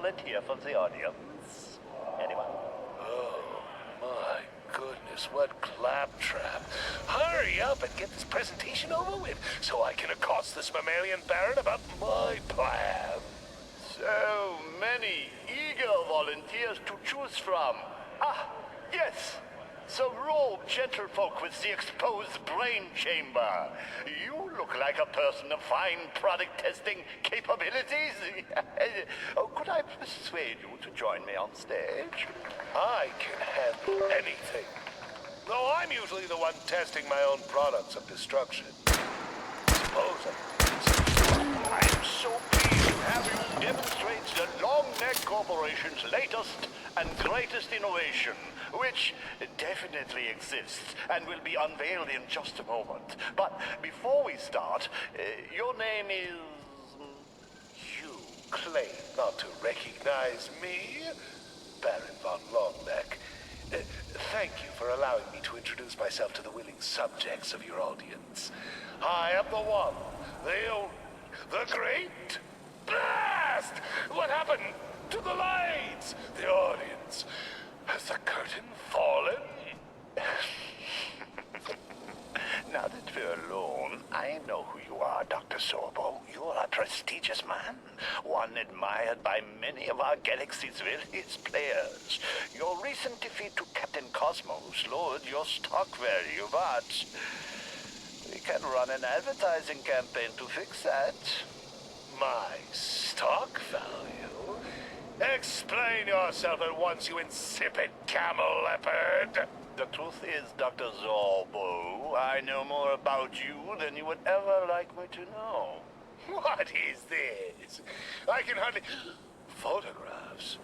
volunteer for the audience? Anyone? Oh, my goodness, what claptrap. Hurry up and get this presentation over with so I can accost this mammalian baron about my plan. So many eager volunteers to choose from. Ah, yes. Some robed gentlefolk with the exposed brain chamber. You look like a person of fine product testing capabilities. Oh, could I persuade you to join me on stage? I can handle anything. Though I'm usually the one testing my own products of destruction. Suppose I am so pleased to have you demonstrate the Long Neck Corporation's latest and greatest innovation, which definitely exists and will be unveiled in just a moment. But before we start, your name is... you claim not to recognize me, Baron von Longneck. Thank you for allowing me to introduce myself to the willing subjects of your audience. I am the one, the only, the great blast! What happened to the lights? The audience. Has the curtain fallen? Now that we're alone, I know who you are, Dr. Sorbo. You're a prestigious man, one admired by many of our galaxy's wealthiest players. Your recent defeat to Captain Cosmos lowered your stock value, but we can run an advertising campaign to fix that. My stock value? Explain yourself at once, you insipid camel leopard! The truth is, Dr. Zorbo, I know more about you than you would ever like me to know. What is this? I can hardly... Photographs?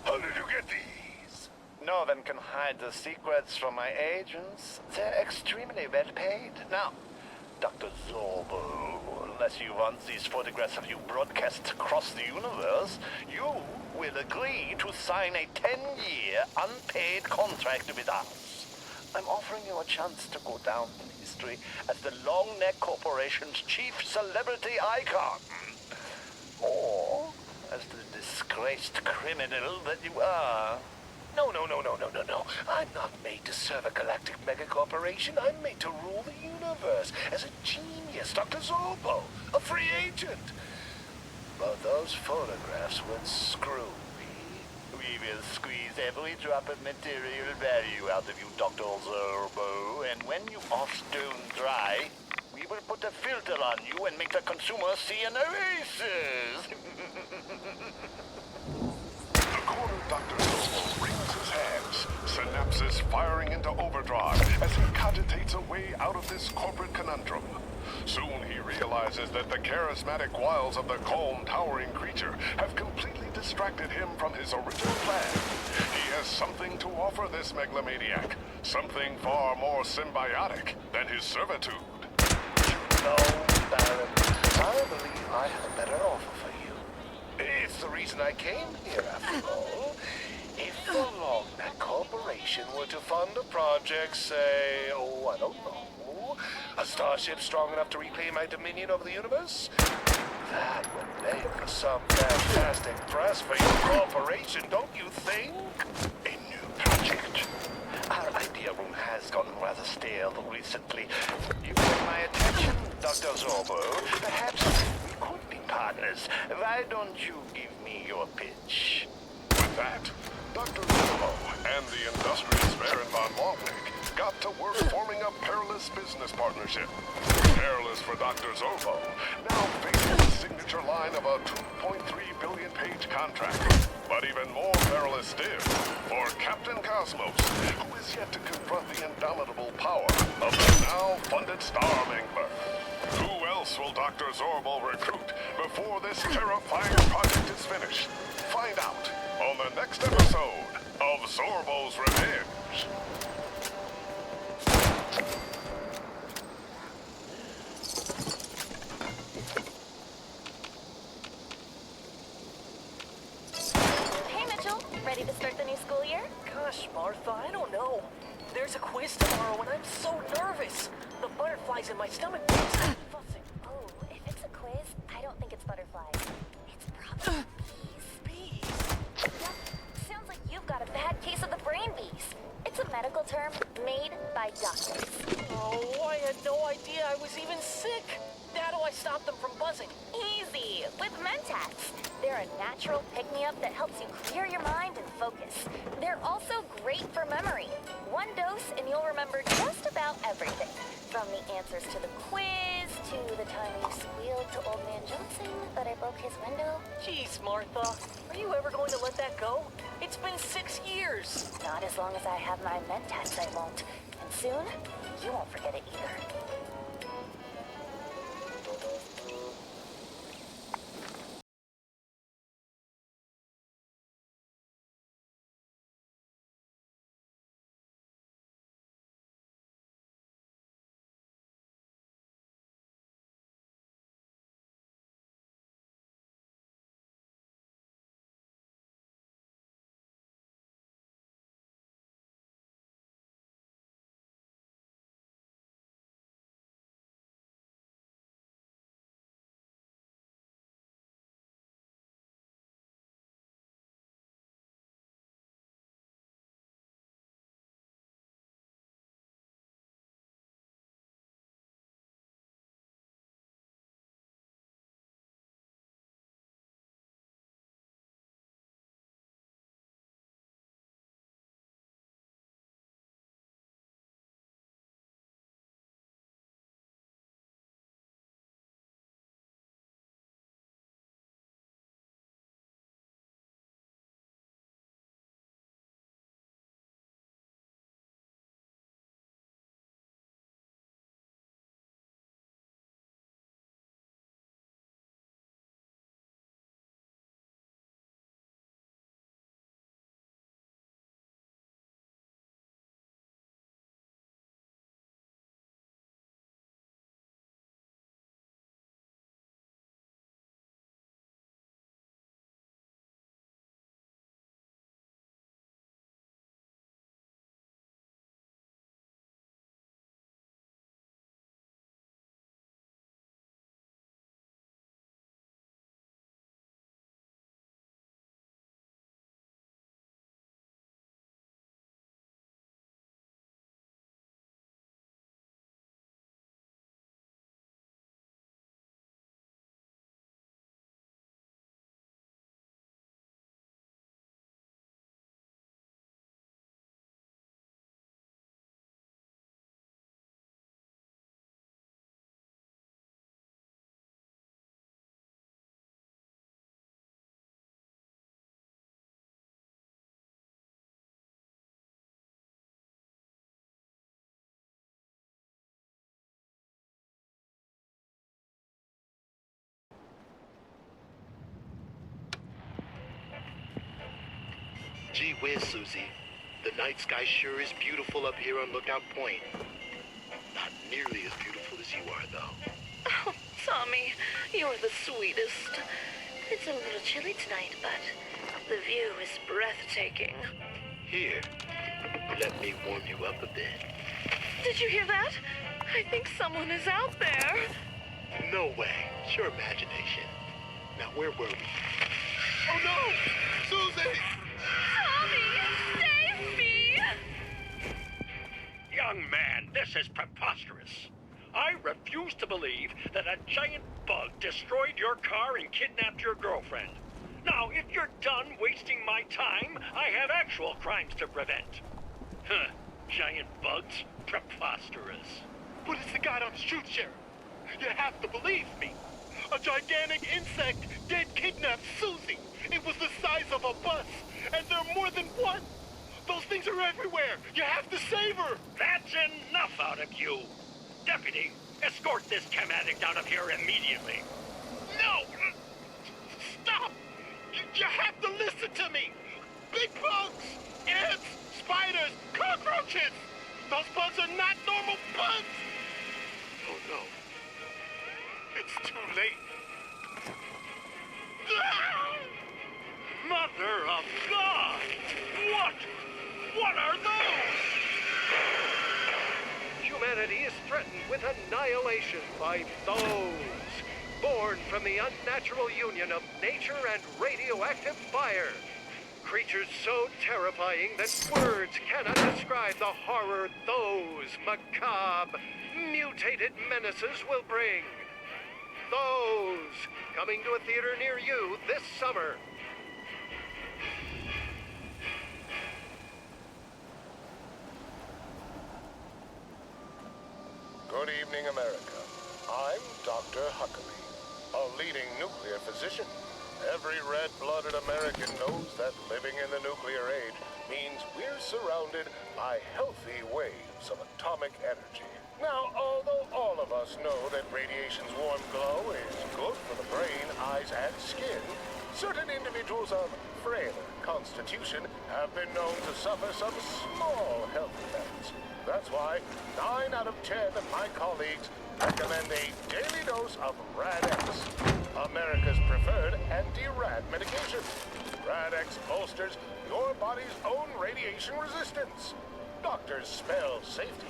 How did you get these? No one can hide the secrets from my agents. They're extremely well paid. Now, Dr. Zorbo, unless you want these photographs of you broadcast across the universe, you will agree to sign a 10-year unpaid contract with us. I'm offering you a chance to go down in history as the Long Neck Corporation's chief celebrity icon. Or as the disgraced criminal that you are. No. I'm not made to serve a galactic megacorporation. I'm made to rule the universe as a genius, Dr. Zorbo, a free agent. But those photographs would screw me. We will squeeze every drop of material value out of you, Dr. Zorbo, and when you are stone dry, we will put a filter on you and make the consumer see an oasis. The corner Dr. Zorbo wrings his hands, synapses firing into overdrive as he cogitates a way out of this corporate conundrum. Soon he realizes that the charismatic wiles of the calm, towering creature have completely distracted him from his original plan. He has something to offer this megalomaniac, something far more symbiotic than his servitude. No, Baron, I believe I have a better offer for you. It's the reason I came here, after all. If the Long Neck Corporation were to fund a project, say, I don't know, a starship strong enough to reclaim my dominion over the universe, that would make for some fantastic press for your corporation, don't you think? A new project. Our idea room has gotten rather stale recently. You get my attention, Dr. Zorbo. Perhaps we could be partners. Why don't you give me your pitch? With that, Dr. Zorbo and the industrious Baron von Longneck got to work forming a perilous business partnership. Perilous for Dr. Zorbo, now facing the signature line of a 2.3 billion page contract. But even more perilous still for Captain Cosmos, who is yet to confront the indomitable power of the now funded Star Mangler. Who else will Dr. Zorbo recruit before this terrifying project is finished? Find out on the next episode of Zorbo's Revenge. Hey, Mitchell. Ready to start the new school year? Gosh, Martha, I don't know. There's a quiz tomorrow and I'm so nervous. The butterflies in my stomach keep fussing. Oh, if it's a quiz, I don't think it's butterflies. It's probably bees. term made by doctors. Oh, I had no idea I was even sick. How do I stop them from buzzing? Easy, with Mentats. They're a natural pick-me-up that helps you clear your mind and focus. They're also great for memory. One dose and you'll remember just about everything. From the answers to the quiz, to the time you squealed to Old Man Johnson that I broke his window. Jeez, Martha. Are you ever going to let that go? It's been 6 years. Not as long as I have my Mentats, I won't. And soon, you won't forget it either. Gee whiz, Susie. The night sky sure is beautiful up here on Lookout Point. Not nearly as beautiful as you are, though. Oh, Tommy, you're the sweetest. It's a little chilly tonight, but the view is breathtaking. Here, let me warm you up a bit. Did you hear that? I think someone is out there. No way. It's your imagination. Now, where were we? Oh, no! Susie! Tommy, save me! Young man, this is preposterous. I refuse to believe that a giant bug destroyed your car and kidnapped your girlfriend. Now, if you're done wasting my time, I have actual crimes to prevent. Huh, giant bugs? Preposterous. But it's the goddamn truth, Sheriff. You have to believe me. A gigantic insect did kidnap Susie. It was the size of a bus, and there are more than one. Those things are everywhere. You have to save her. That's enough out of you. Deputy, escort this chem addict out of here immediately. No! Stop! You have to listen to me. Big bugs, ants, spiders, cockroaches. Those bugs are not normal bugs. Oh no. It's too late. Mother of God! What are those? Humanity is threatened with annihilation by those born from the unnatural union of nature and radioactive fire. Creatures so terrifying that words cannot describe the horror those macabre, mutated menaces will bring. Those, coming to a theater near you this summer. Good evening, America. I'm Dr. Huckabee, a leading nuclear physician. Every red-blooded American knows that living in the nuclear age means we're surrounded by healthy waves of atomic energy. Now, although all of us know that radiation's warm glow is good for the brain, eyes, and skin, certain individuals of frailer constitution have been known to suffer some small health effects. That's why 9 out of 10 of my colleagues recommend a daily dose of RADX, America's preferred anti-rad medication. RADX bolsters your body's own radiation resistance. Doctors spell safety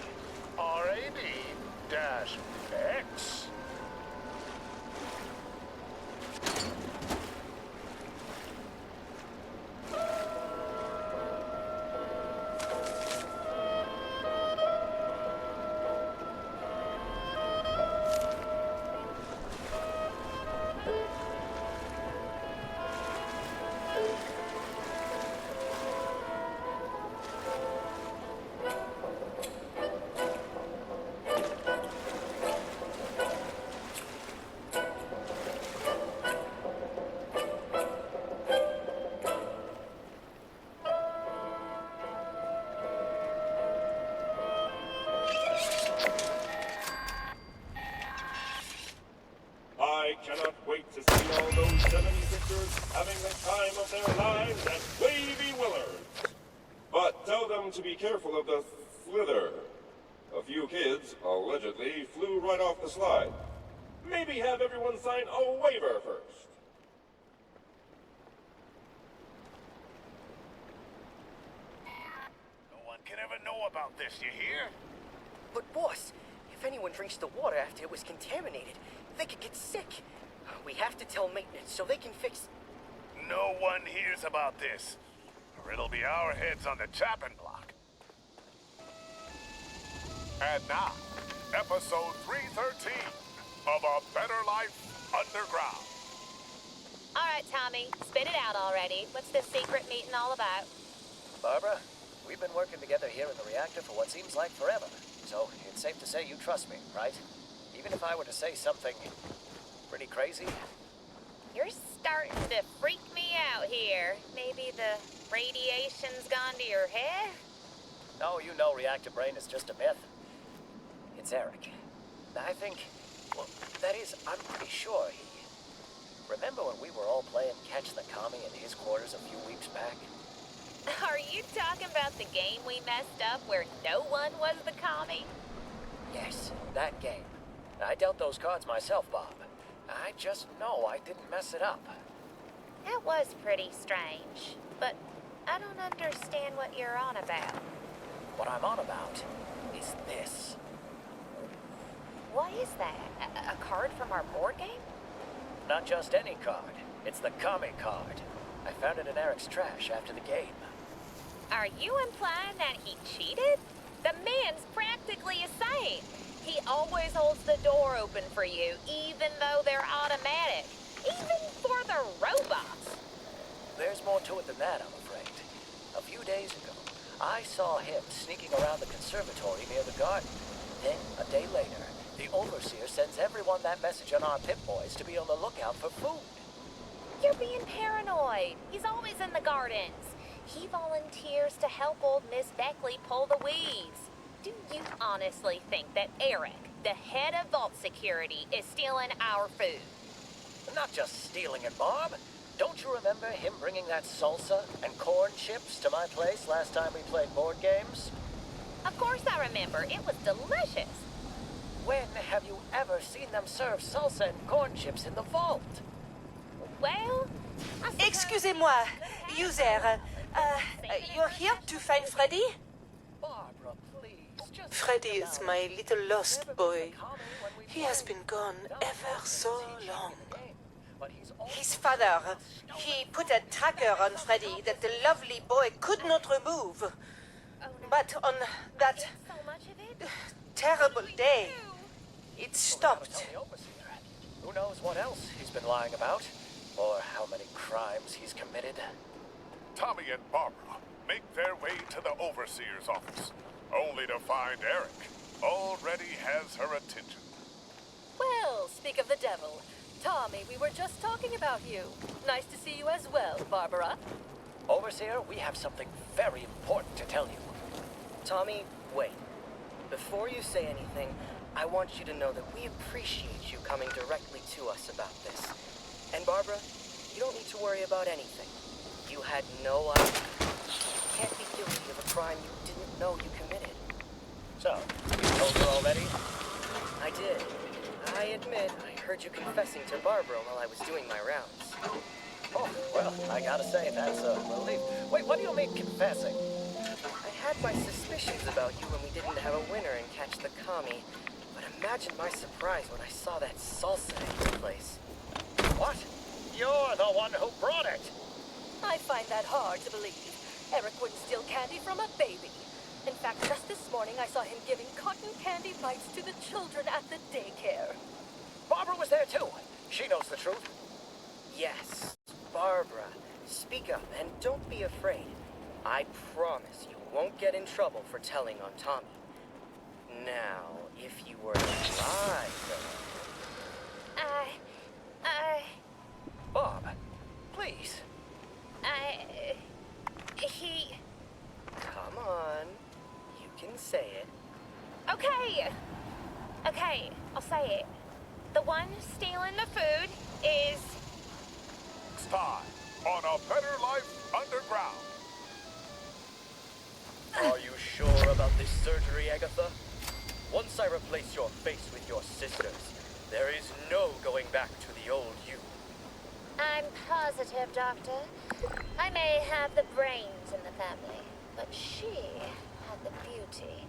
RAD-X. I cannot wait to see all those 76ers having the time of their lives at Wavy Willards. But tell them to be careful of the slither. A few kids, allegedly, flew right off the slide. Maybe have everyone sign a waiver first. No one can ever know about this, you hear? But boss, if anyone drinks the water after it was contaminated, they could get sick. We have to tell maintenance so they can fix... No one hears about this, or it'll be our heads on the chopping block. And now, episode 313 of A Better Life Underground. All right, Tommy, spit it out already. What's this secret meeting all about? Barbara, we've been working together here in the reactor for what seems like forever. So it's safe to say you trust me, right? Even if I were to say something pretty crazy. You're starting to freak me out here. Maybe the radiation's gone to your head? No, you know reactor brain is just a myth. It's Eric. I think, well, that is, I'm pretty sure he... Remember when we were all playing Catch the Commie in his quarters a few weeks back? Are you talking about the game we messed up where no one was the commie? Yes, that game. I dealt those cards myself, Bob. I just know I didn't mess it up. That was pretty strange, but I don't understand what you're on about. What I'm on about is this. What is that? A card from our board game? Not just any card. It's the commie card. I found it in Eric's trash after the game. Are you implying that he cheated? The man's practically a saint. He always holds the door open for you, even though they're automatic. Even for the robots. There's more to it than that, I'm afraid. A few days ago, I saw him sneaking around the conservatory near the garden. Then, a day later, the overseer sends everyone that message on our Pip-Boys to be on the lookout for food. You're being paranoid. He's always in the gardens. He volunteers to help old Miss Beckley pull the weeds. Do you honestly think that Eric, the head of Vault Security, is stealing our food? Not just stealing it, Barb. Don't you remember him bringing that salsa and corn chips to my place last time we played board games? Of course I remember. It was delicious. When have you ever seen them serve salsa and corn chips in the vault? Well, Excusez-moi, user. You're here to find Freddy? Barbara, please, just... Freddy is my little lost boy. He has been gone ever so long. but he's also... His father, he put a tracker on Freddy that the lovely boy could not remove. But on that So much of it? terrible day, it stopped. Tell the overseer. Who knows what else he's been lying about? Or how many crimes he's committed? Tommy and Barbara make their way to the overseer's office, only to find Eric already has her attention. Well, speak of the devil. Tommy, we were just talking about you. Nice to see you as well, Barbara. Overseer, we have something very important to tell you. Tommy, wait. Before you say anything, I want you to know that we appreciate you coming directly to us about this. And Barbara, you don't need to worry about anything. You had no idea. You can't be guilty of a crime you didn't know you committed. So, you told her already? I did. I admit, I heard you confessing to Barbara while I was doing my rounds. Oh, well, I gotta say, that's a relief. Wait, what do you mean confessing? I had my suspicions about you when we didn't have a winner in Catch the Commie, but imagine my surprise when I saw that salsa in your place. What? You're the one who brought it! I find that hard to believe. Eric wouldn't steal candy from a baby. In fact, just this morning I saw him giving cotton candy bites to the children at the daycare. Barbara was there too. She knows the truth. Yes, Barbara, speak up and don't be afraid. I promise you won't get in trouble for telling on Tommy. Now, if you were to lie, though... Bob, please. He... Come on. You can say it. Okay. Okay, I'll say it. The one stealing the food is... Next time on A Better Life Underground. Are you sure about this surgery, Agatha? Once I replace your face with your sister's, there is no going back to the old you. I'm positive, Doctor. I may have the brains in the family, but she had the beauty.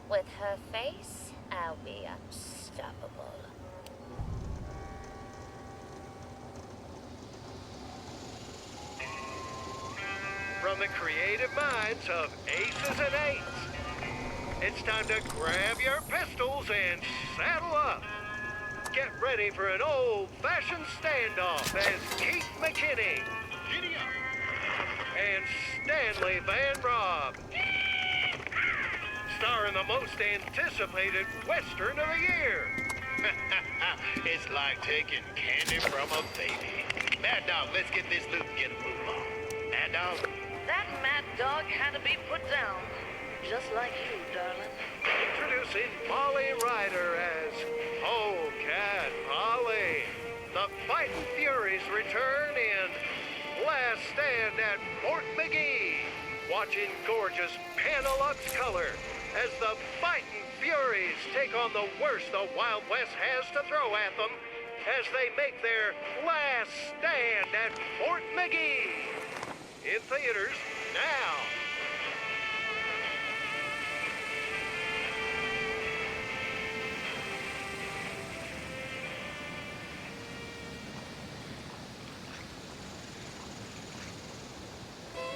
With her face, I'll be unstoppable. From the creative minds of Aces and Eights, it's time to grab your pistols and saddle up. Get ready for an old-fashioned standoff as Keith McKinney Giddy up! and Stanley Van Robb star in the most anticipated Western of the year. It's like taking candy from a baby. Mad Dog, let's get this loot and get a move on. Mad Dog? That mad dog had to be put down. Just like you, darling. Introducing Molly Ryder as Polecat Polly. The Fightin' Furies return in Last Stand at Fort McGee. Watch in gorgeous Panelux color as the Fightin' Furies take on the worst the Wild West has to throw at them as they make their last stand at Fort McGee. In theaters now.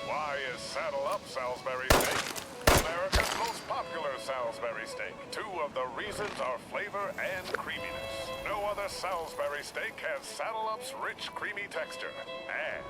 Why is Saddle Up Salisbury steak America's most popular Salisbury steak? Two of the reasons are flavor and creaminess. No other Salisbury steak has Saddle Up's rich, creamy texture. And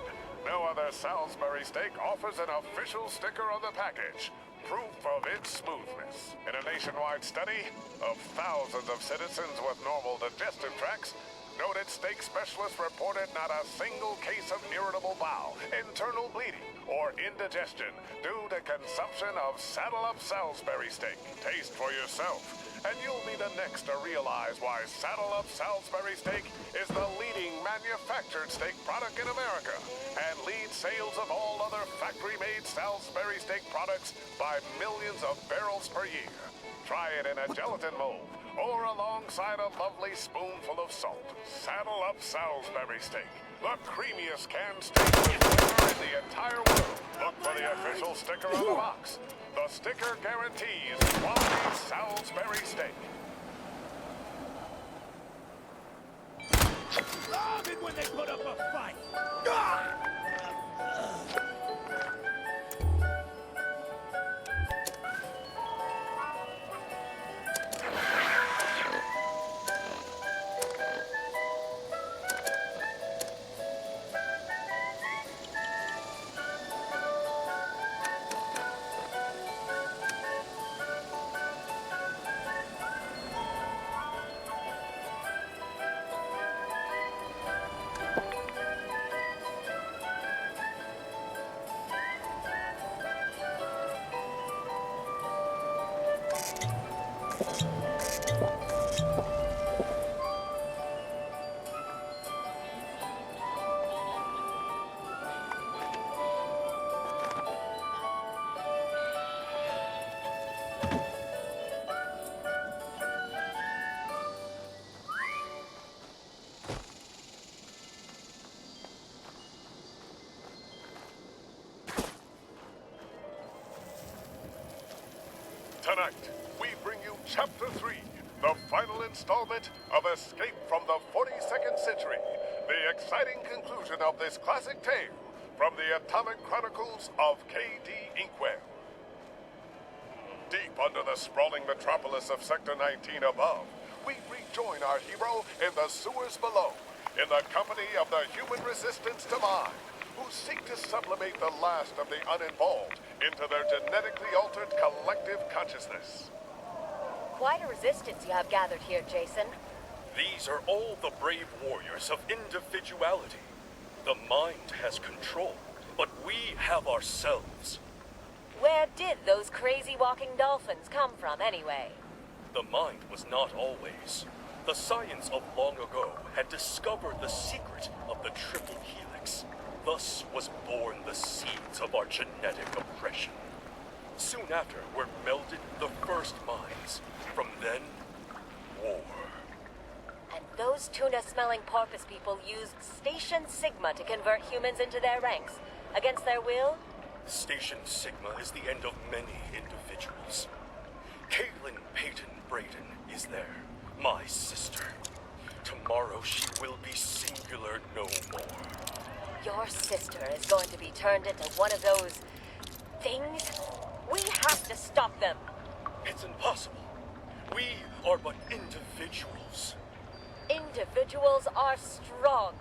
no other Salisbury steak offers an official sticker on the package, proof of its smoothness. In a nationwide study of thousands of citizens with normal digestive tracts, noted steak specialists reported not a single case of irritable bowel, internal bleeding, or indigestion due to consumption of Saddle Up Salisbury steak. Taste for yourself, and you'll be the next to realize why Saddle Up Salisbury steak is the leading manufactured steak product in America and leads sales of all other factory-made Salisbury steak products by millions of barrels per year. Try it in a gelatin mold or alongside a lovely spoonful of salt. Saddle Up Salisbury steak, the creamiest canned steak with flavor in the entire world. Look for the official sticker on the box. The sticker guarantees quality Salisbury steak. love it when they put up a fight. Tonight, we bring you Chapter 3, the final installment of Escape from the 42nd Century, the exciting conclusion of this classic tale from the Atomic Chronicles of K.D. Inkwell. Deep under the sprawling metropolis of Sector 19 above, we rejoin our hero in the sewers below, in the company of the human resistance to mine, who seek to sublimate the last of the uninvolved into their genetically altered collective consciousness. Quite a resistance you have gathered here, Jason. These are all the brave warriors of individuality. The mind has control, but we have ourselves. Where did those crazy walking dolphins come from, anyway? The mind was not always. The science of long ago had discovered the secret of the triple helix. Thus was born the seeds of our genetic oppression. Soon after were melded the first minds. From then, war. And those tuna-smelling porpoise people used Station Sigma to convert humans into their ranks, against their will? Station Sigma is the end of many individuals. Caitlin Peyton Braden is there, my sister. Tomorrow she will be singular no more. Your sister is going to be turned into one of those things? We have to stop them. It's impossible. We are but individuals. Individuals are strong.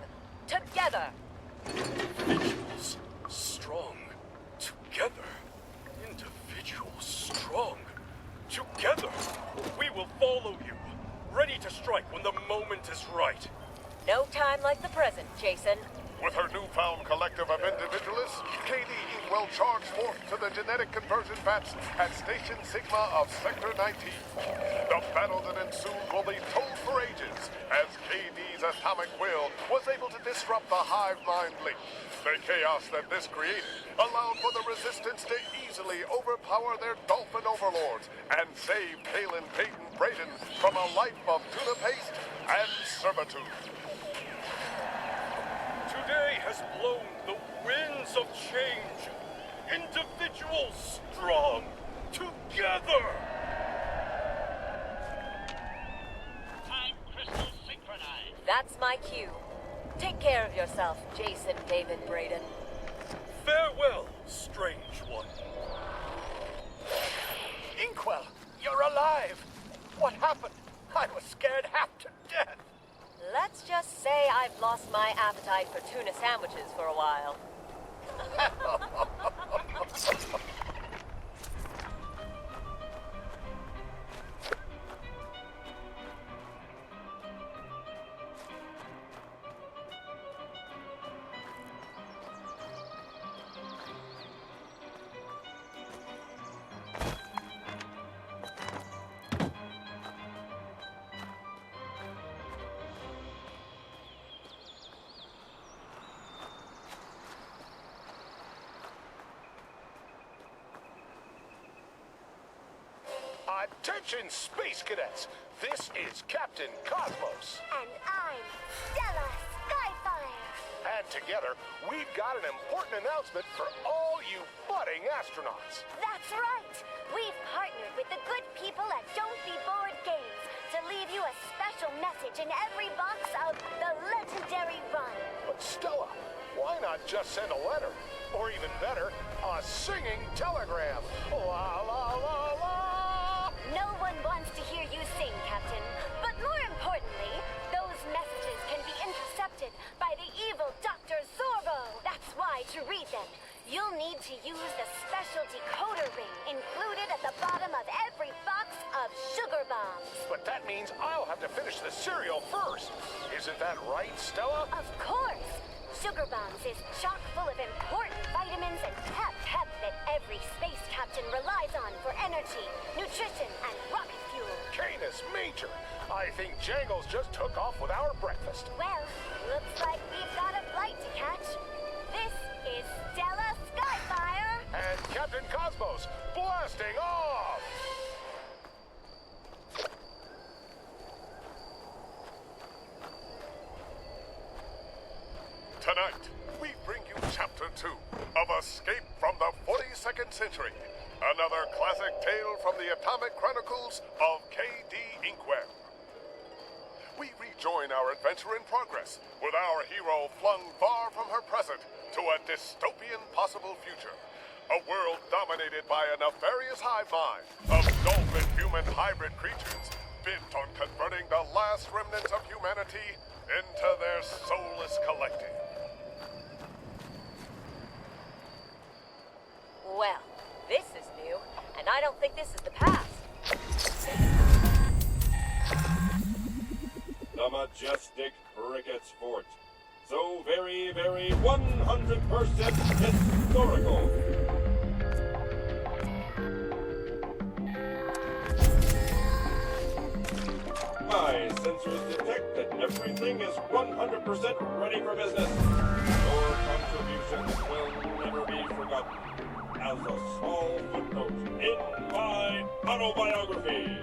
Together. Individuals strong. Together. Individuals strong. Together. We will follow you. Ready to strike when the moment is right. No time like the present, Jason. With her newfound collective of individualists, K.D. Inkwell charged forth to the genetic conversion vats at Station Sigma of Sector 19. The battle that ensued will be told for ages, as K.D.'s atomic will was able to disrupt the hive mind link. The chaos that this created allowed for the resistance to easily overpower their dolphin overlords and save Caitlin Peyton Braden from a life of tuna paste and servitude. Today has blown the winds of change. Individuals strong. Together. Time crystal synchronized. That's my cue. Take care of yourself, Jason David Braden. Farewell, strange one. Inkwell, you're alive! What happened? I was scared half to death. Let's just say I've lost my appetite for tuna sandwiches for a while. Attention, Space Cadets! This is Captain Cosmos. And I'm Stella Skyfire. And together, we've got an important announcement for all you budding astronauts. That's right. We've partnered with the good people at Don't Be Bored Games to to leave you a special message in every box of the legendary run. But Stella, why not just send a letter? Or even better, a singing telegram. La la la la! No one wants to hear you sing, Captain. But more importantly, those messages can be intercepted by the evil Dr. Zorbo. That's why to read them, you'll need to use the special decoder ring included at the bottom of every box of sugar bombs. But that means I'll have to finish the cereal first. Isn't that right, Stella? Of course! Sugar bombs is chock full of important vitamins and pep that every space captain relies on for energy, nutrition, and rocket fuel. Canis Major, I think Jangles just took off with our breakfast. Well, looks like we've got a flight to catch. This is Stella Skyfire. And Captain Cosmos blasting off! Tonight, we bring you Chapter 2 of Escape from the 42nd Century, another classic tale from the Atomic Chronicles of K.D. Inkwell. We rejoin our adventure in progress, with our hero flung far from her present to a dystopian possible future. A world dominated by a nefarious hive mind of dolphin-human hybrid creatures bent on converting the last remnants of humanity into their soulless collective. Well, this is new, and I don't think this is the past. The majestic Cricket's Fort. So very, very 100% historical. My sensors detect that everything is 100% ready for business. Your contributions will never be forgotten. As a small footnote in my autobiography.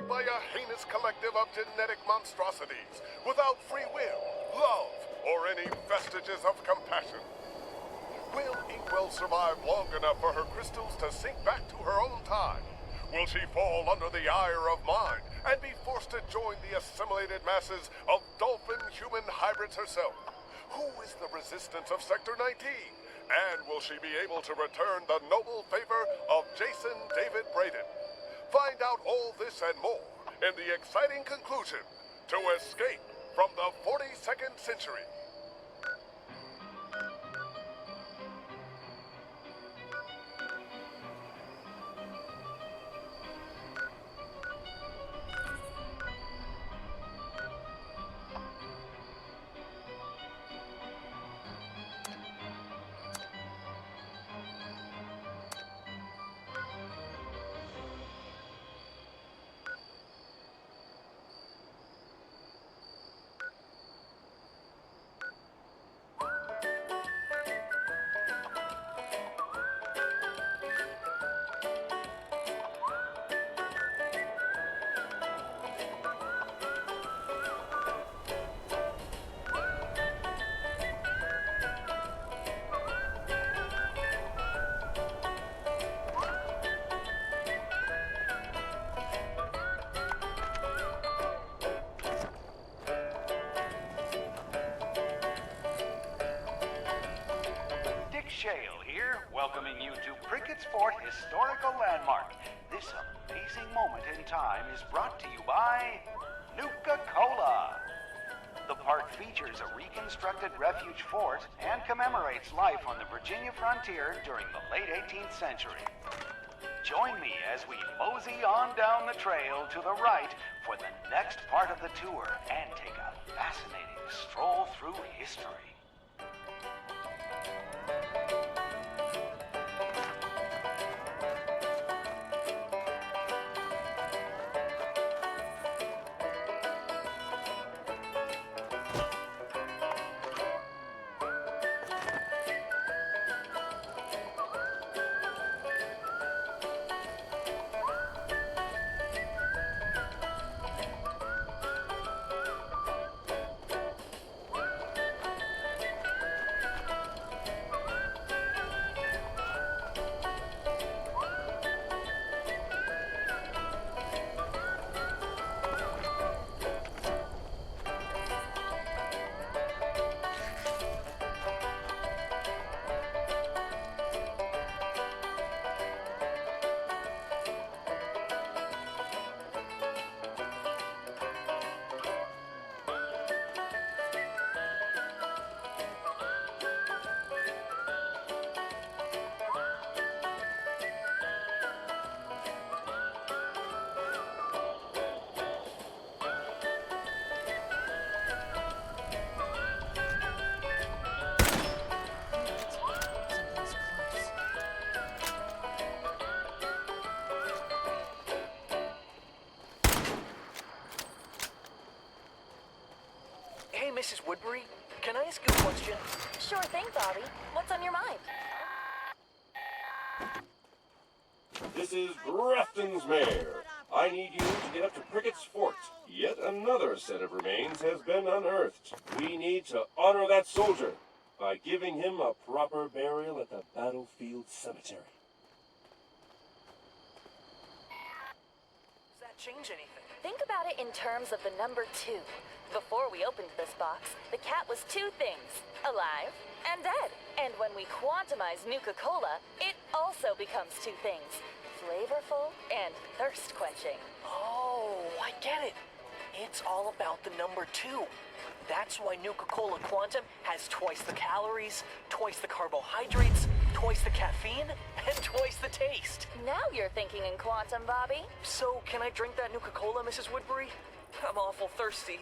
By a heinous collective of genetic monstrosities, without free will, love, or any vestiges of compassion. Will Inkwell survive long enough for her crystals to sink back to her own time? Will she fall under the ire of mind and be forced to join the assimilated masses of dolphin-human hybrids herself? Who is the resistance of Sector 19? And will she be able to return the noble favor of Jason David Braden? Find out all this and more in the exciting conclusion to Escape from the 42nd Century. Shale here, welcoming you to Prickett's Fort Historical Landmark. This amazing moment in time is brought to you by Nuka-Cola. The park features a reconstructed refuge fort and commemorates life on the Virginia frontier during the late 18th century. Join me as we mosey on down the trail to the right for the next part of the tour and take a fascinating stroll through history. Hey, Mrs. Woodbury, can I ask you a question? Sure thing, Bobby. What's on your mind? This is Grafton's Mayor. I need you to get up to Prickett's Fort. Yet another set of remains has been unearthed. We need to honor that soldier by giving him a proper burial at the battlefield cemetery. Does that change anything? Think about it in terms of the number 2. Before we opened this box, the cat was 2 things, alive and dead. And when we quantumize Nuka-Cola, it also becomes 2 things, flavorful and thirst-quenching. Oh, I get it. It's all about the number 2. That's why Nuka-Cola Quantum has twice the calories, twice the carbohydrates, twice the caffeine, and twice the taste. Now you're thinking in quantum, Bobby. So, can I drink that Nuka-Cola, Mrs. Woodbury? I'm awful thirsty.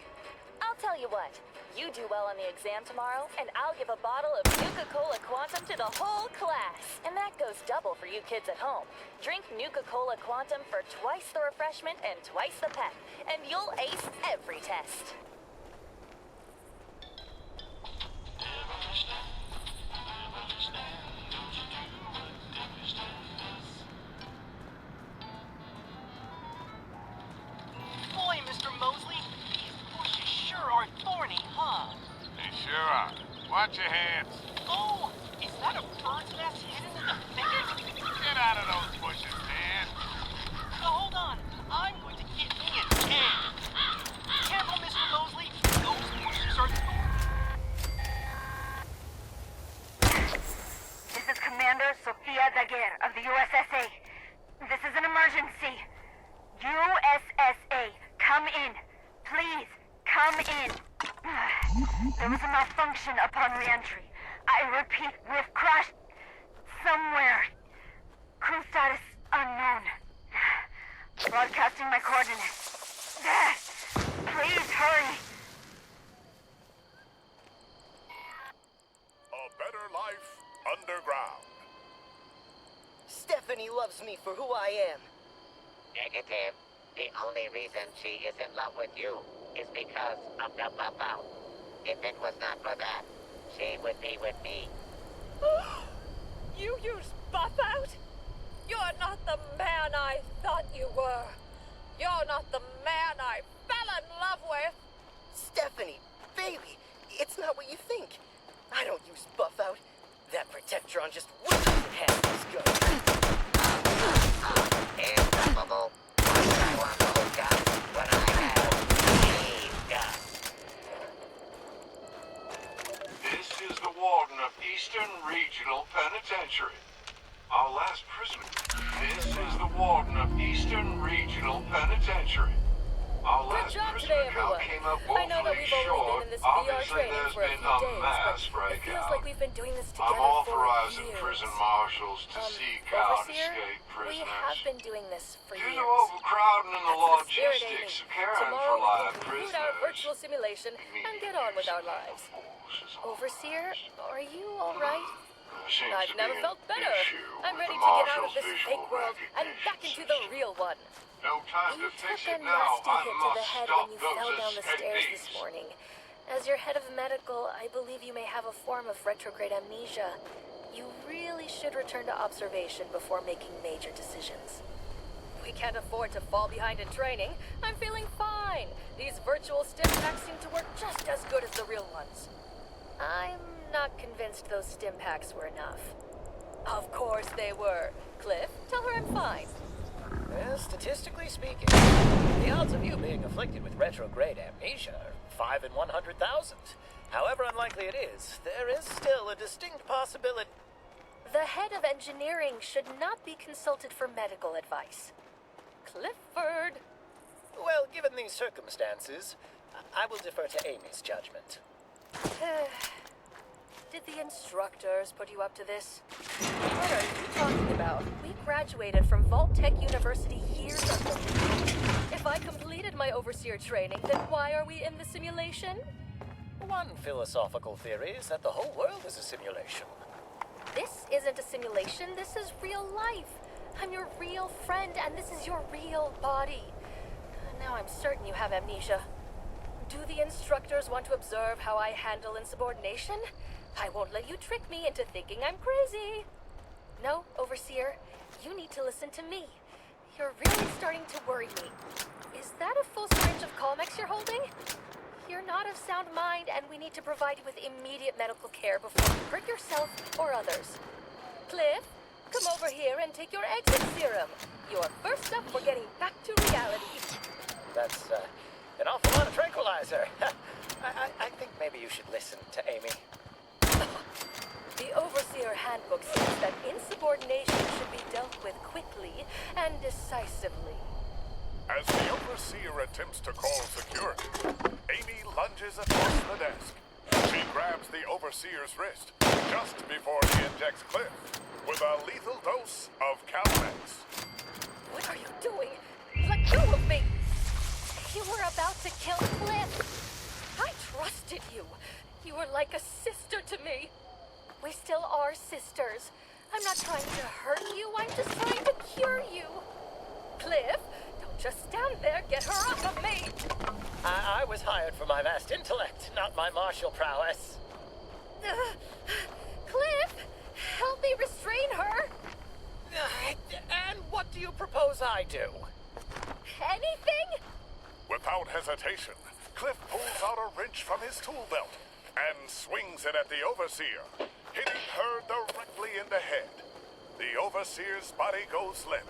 I'll tell you what. You do well on the exam tomorrow, and I'll give a bottle of Nuka-Cola Quantum to the whole class. And that goes double for you kids at home. Drink Nuka-Cola Quantum for twice the refreshment and twice the pep, and you'll ace every test. Boy, Mr. Mosley, these bushes sure are thorny, huh? They sure are. Watch your hands. Oh, is that a bird's nest hidden in the thicket? Get out of those bushes, man. Now, hold on. I'm going to get me a can. Careful, Mr. Mosley. Those bushes are This is Commander Sofia Daguerre of the USSA. This is an emergency. USSA, come in. Please, come in. There was a malfunction upon re-entry. I repeat, we've crashed somewhere. Crew status unknown. Broadcasting my coordinates. Please hurry. A better life underground. Stephanie loves me for who I am. Negative. The only reason she is in love with you is because of the buff out. If it was not for that, she would be with me. You use buff out? You're not the man I thought you were. You're not the man I fell in love with. Stephanie, baby, it's not what you think. I don't use buff out. That Protectron just wishes it had this gun. Incredible. I want those guns when I have these guns. This is the Warden of Eastern Regional Penitentiary. Regional Penitentiary. Our Good last job prisoner today, count everyone. came up I know that woefully we've only been short. in this VR Obviously, training there's for a been few a days, mass but it feels breakout. like we've been doing this I'm together for authorizing years. prison marshals to seek out Overseer, escaped we prisoners. have been doing this for Due years. to overcrowding and the That's the spirit, logistics Amy. of caring for Tomorrow we live can conclude prisoners, our virtual simulation and get on with our lives. Overseer, are you alright? seems I've to never be felt an better. issue I'm with ready the to get out of marshal's this visual fake world and back into the real one. No time You to fix took a it now. nasty I hit to the must head stop when you those fell down the stairs escapees. this morning. As your head of medical, I believe you may have a form of retrograde amnesia. You really should return to observation before making major decisions. We can't afford to fall behind in training. I'm feeling fine. These virtual stim packs seem to work just as good as the real ones. I'm not convinced those stim packs were enough. Of course they were. Cliff, tell her I'm fine. Well, statistically speaking, the odds of you being afflicted with retrograde amnesia are 5 in 100,000. However unlikely it is, there is still a distinct possibility. The head of engineering should not be consulted for medical advice. Clifford! Well, given these circumstances, I will defer to Amy's judgment. Did the instructors put you up to this? What are you talking about? We graduated from Vault Tech University years ago. If I completed my overseer training, then why are we in the simulation? One philosophical theory is that the whole world is a simulation. This isn't a simulation, this is real life. I'm your real friend, and this is your real body. Now I'm certain you have amnesia. Do the instructors want to observe how I handle insubordination? I won't let you trick me into thinking I'm crazy. No, Overseer, you need to listen to me. You're really starting to worry me. Is that a full syringe of Calmex you're holding? You're not of sound mind, and we need to provide you with immediate medical care before you hurt yourself or others. Cliff, come over here and take your exit serum. You're first up for getting back to reality. That's an awful lot of tranquilizer. I think maybe you should listen to Amy. The Overseer Handbook says that insubordination should be dealt with quickly and decisively. As the Overseer attempts to call security, Amy lunges across the desk. She grabs the Overseer's wrist just before he injects Cliff with a lethal dose of Calmex. What are you doing? Let go of me! You were about to kill Cliff. I trusted you. You were like a sister to me. We still are sisters. I'm not trying to hurt you. I'm just trying to cure you. Cliff, don't just stand there. Get her off of me. I was hired for my vast intellect, not my martial prowess. Cliff, help me restrain her. And what do you propose I do? Anything? Without hesitation, Cliff pulls out a wrench from his tool belt and swings it at the Overseer, hitting her directly in the head. The Overseer's body goes limp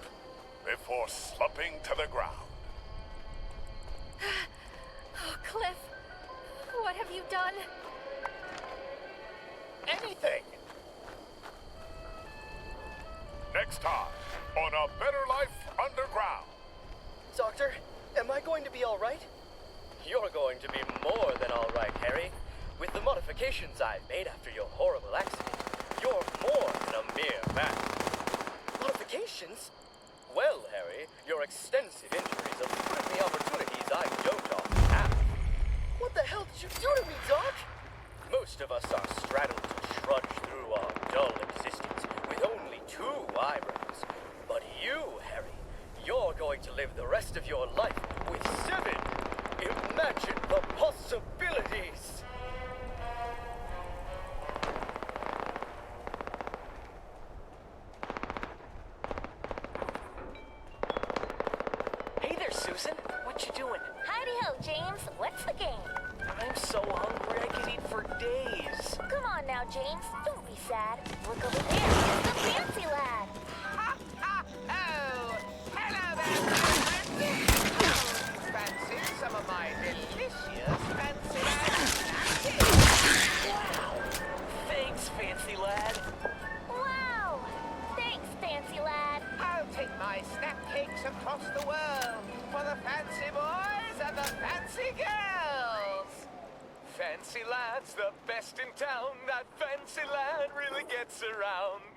before slumping to the ground. Oh, Cliff, what have you done? Anything. Next time on A Better Life Underground. Doctor, am I going to be all right? You're going to be more than all right, Harry. With the modifications I've made after your horrible accident, you're more than a mere man. Modifications? Well, Harry, your extensive injuries afforded me opportunities I don't often have. What the hell did you do to me, Doc? Most of us are straddled to trudge through our dull existence with only 2 eyebrows. But you, Harry, you're going to live the rest of your life with 7. Imagine the possibilities! Hey there, Susan. What you doing? Howdy-ho, James. What's the game? I'm so hungry I could eat for days. Come on now, James. Don't be sad. Look over there. It's the fancy lad. Oh, hello there, friends. Fancy some of my delicious fancy lad. Wow. Thanks, fancy lad. Wow. Thanks, fancy lad. I'll take my snap cakes across the world. fancy lad's the best in town. That fancy lad really gets around.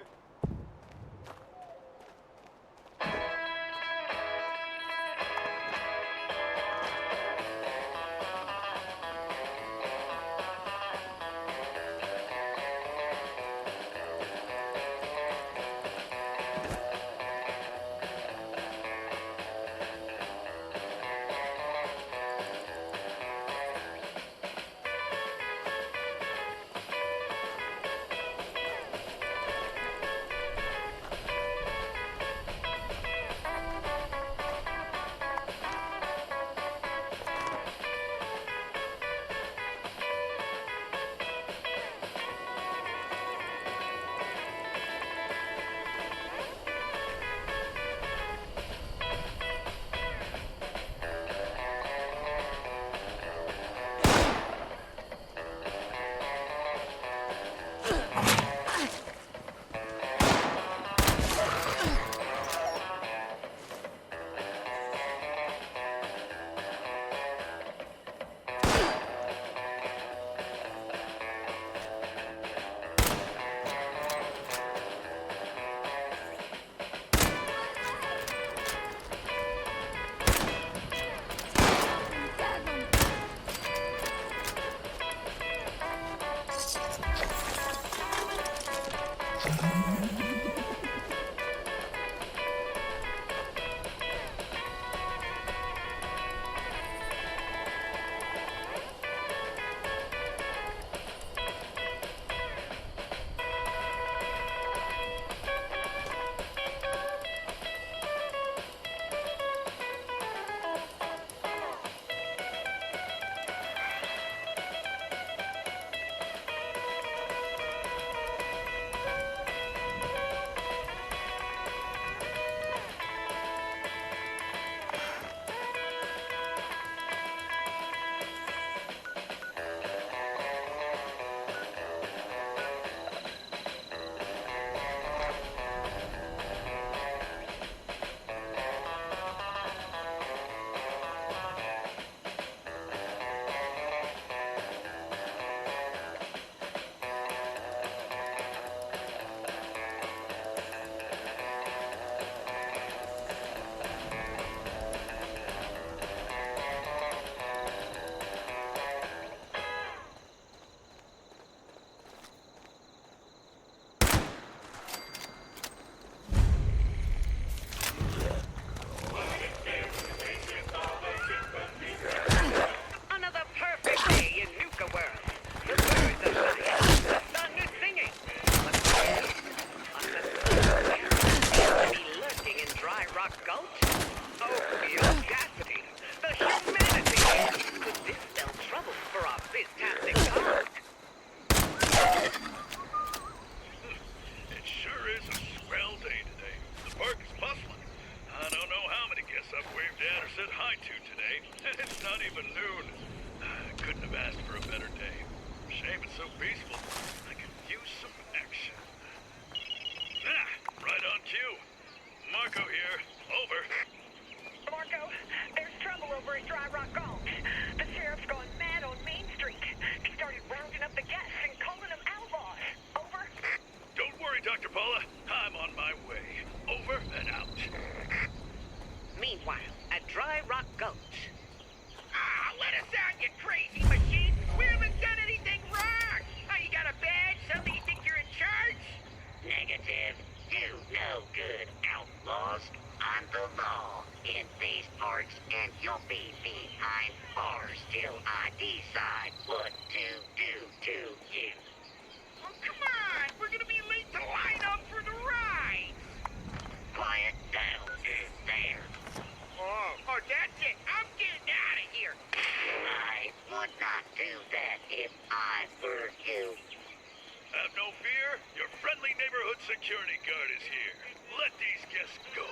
Security guard is here. Let these guests go.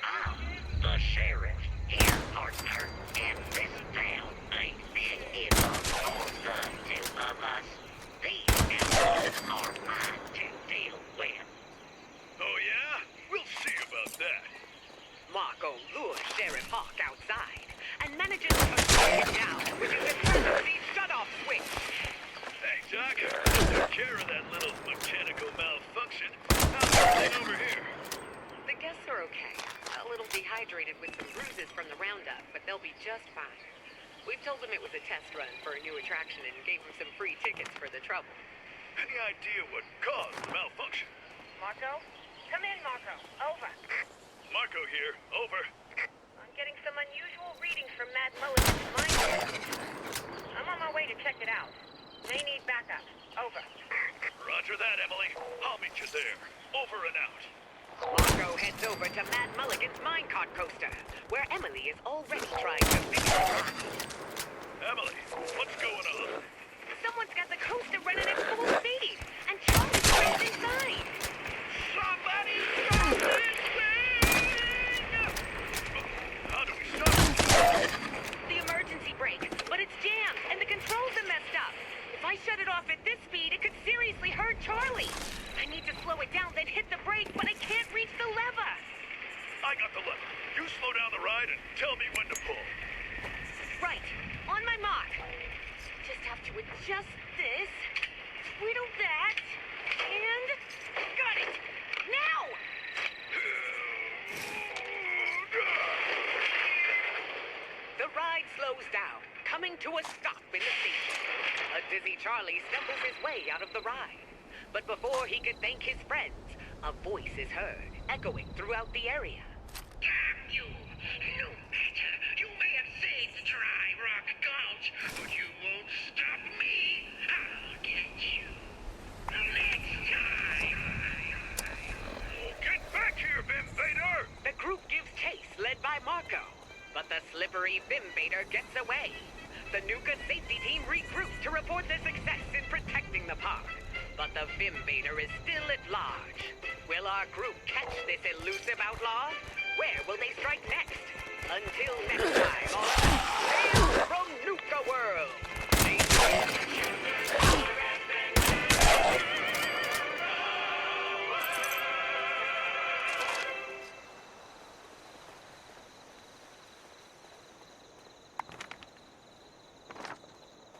I'm the sheriff here, partner, and this town ain't been in for the two of us. These animals are mine to deal with. Oh yeah? We'll see about that. Marco lures Sheriff Hawk outside and manages to shut it down with his emergency shut-off switch. Took care of that little mechanical malfunction. How's everything over here? The guests are okay. A little dehydrated with some bruises from the roundup, but they'll be just fine. We've told them it was a test run for a new attraction and gave them some free tickets for the trouble. Any idea what caused the malfunction? Marco? Come in, Marco. Over. Marco here. Over. I'm getting some unusual readings from Mad Mulligan's mind. I'm on my way to check it out. May need backup. Over. Roger that, Emily. I'll meet you there. Over and out. Marco heads over to Mad Mulligan's minecart coaster, where Emily is already trying to fix it. Emily, what's going on? Someone's got the coaster running at full speed, and Charlie's right inside. Somebody stop this thing! How do we stop it? The emergency brake, but it's jammed, and the controls are messed up. If I shut it off at this speed, it could seriously hurt Charlie. I need to slow it down, then hit the brake, but I can't reach the lever. I got the lever. You slow down the ride and tell me when to pull. Right. On my mark. Just have to adjust this, twiddle that, and got it! Now! The ride slows down, coming to a stop in the station. A dizzy Charlie stumbles his way out of the ride. But before he can thank his friends, a voice is heard, echoing throughout the area. Damn you! No matter. You may have saved the Dry Rock Gulch, but you won't stop me. I'll get you. Next time. Get back here, Bim Vader! The group gives chase, led by Marco. But the slippery Bim Vader gets away. The Nuka safety team regroups to report their success in protecting the park. But the Bim Vader is still at large. Will our group catch this elusive outlaw? Where will they strike next? Until next time on Tales from Nuka World. Stay tuned.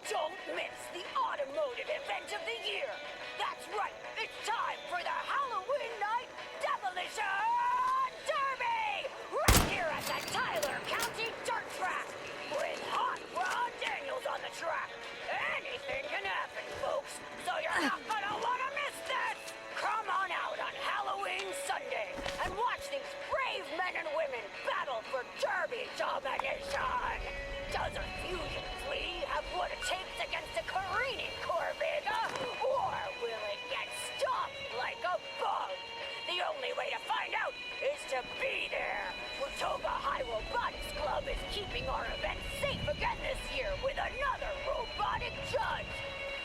Don't miss the automotive event of the year. That's right, it's time for the Halloween Night Demolition Derby! Right here at the Tyler County Dirt Track, with Hot Rod Daniels on the track. Anything can happen, folks, so you're not gonna wanna miss this! Come on out on Halloween Sunday and watch these brave men and women battle for Derby domination! Does a fusion flea have what it takes against a careening Corvette? Or will it get stomped like a bug? The only way to find out is to be there. Watoga High Robotics Club is keeping our event safe again this year with another robotic judge.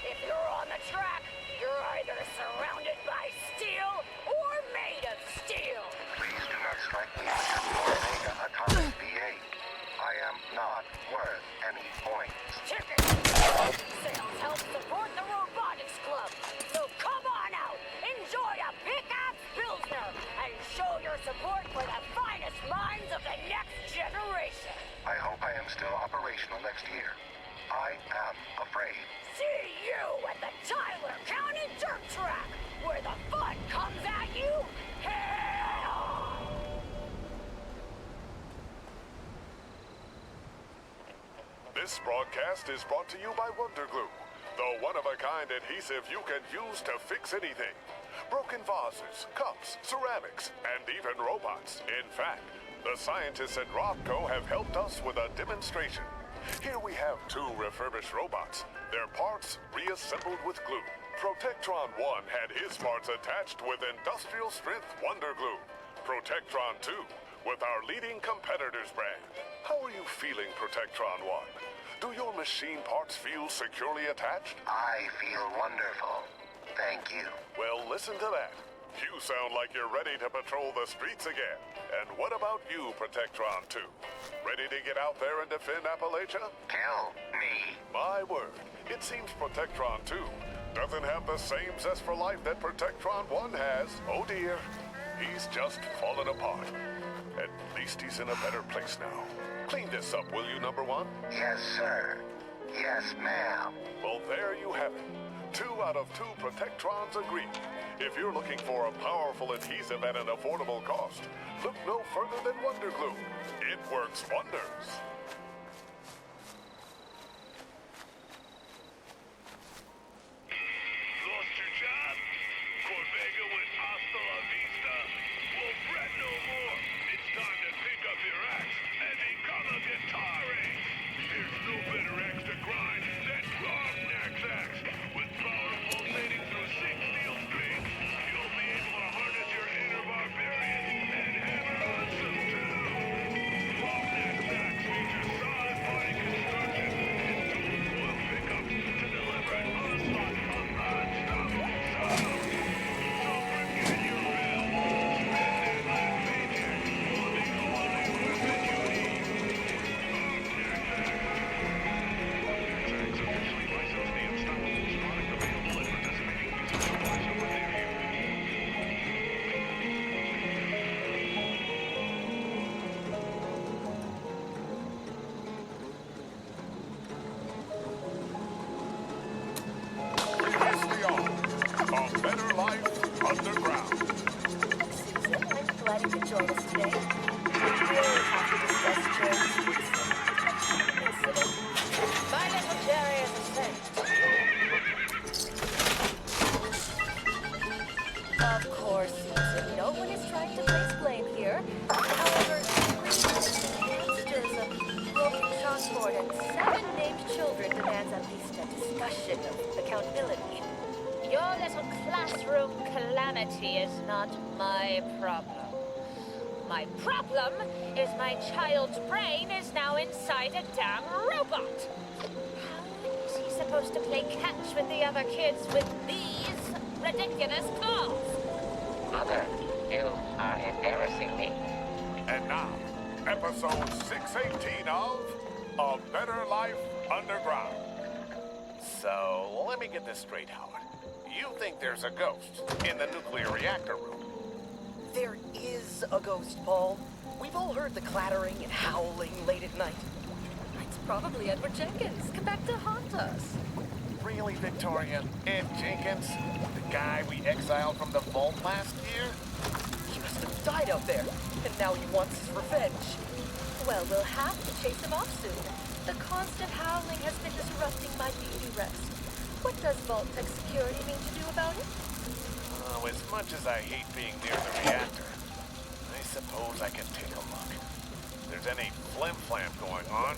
If you're on the track, you're either surrounded by steel or made of steel. Please do not strike me as Omega Atomic V8. I am not worth any points. Ticket sales help support the Robotics Club. So come on out, enjoy a pickaxe Pilsner, and show your support for the finest minds of the next generation. I hope I am still operational next year. I am afraid. See you at the Tyler County Dirt Track, where the fun comes at you head on. This broadcast is brought to you by Wonder Glue, the one-of-a-kind adhesive you can use to fix anything. Broken vases, cups, ceramics, and even robots. In fact, the scientists at Robco have helped us with a demonstration. Here we have 2 refurbished robots, their parts reassembled with glue. Protectron 1 had his parts attached with industrial-strength Wonder Glue. Protectron 2 with our leading competitor's brand. How are you feeling, Protectron 1? Do your machine parts feel securely attached? I feel wonderful. Thank you. Well, listen to that. You sound like you're ready to patrol the streets again. And what about you, Protectron 2? Ready to get out there and defend Appalachia? Kill me. My word, it seems Protectron 2 doesn't have the same zest for life that Protectron 1 has. Oh dear, he's just fallen apart. At least he's in a better place now. Clean this up, will you, number 1? Yes, sir. Yes, ma'am. Well, there you have it. 2 out of 2 Protectrons agree. If you're looking for a powerful adhesive at an affordable cost, look no further than Wonder Glue. It works wonders. Lost your job? Corvega with hasta la vista? Well, fret no more. It's time to pick up your axe and become a guitarist. There's no better axe to grind than Rognak's axe. With power pulsating through 6 steel strings, you'll be able to harness your inner barbarian and hammer on some tunes. Rognak's axe features solid body construction and dual coil pickups to deliver an onslaught of non-stop sound. So forget your bill. Spend that last paycheck on the only equipment you need. Rognak's axe. Rognak's axe officially licensed the Unstoppables product available at participating music stores over near you. Yes, we are. A Better Life Underground. Susan, I'm glad you could join us today. We really have to discuss Jerry's recent protection incident. My little Jerry is a saint. Of course, Susan, no one is trying to place blame here. However, 3 monsters, a broken chalkboard, and 7 named children demands at least a discussion of accountability. Your little classroom calamity is not my problem. My problem is my child's brain is now inside a damn robot. How is he supposed to play catch with the other kids with these ridiculous claws? Mother, you are embarrassing me. And now, episode 618 of A Better Life Underground. So, let me get this straight, Howard. You think there's a ghost in the nuclear reactor room? There is a ghost, Paul. We've all heard the clattering and howling late at night. It's probably Edward Jenkins. Come back to haunt us. Really, Victoria? Ed Jenkins? The guy we exiled from the vault last year? He must have died out there, and now he wants his revenge. Well, we'll have to chase him off soon. The constant howling has been disrupting my beauty rest. What does Vault Tech Security mean to do about it? Oh, as much as I hate being near the reactor, I suppose I can take a look. If there's any flim-flam going on,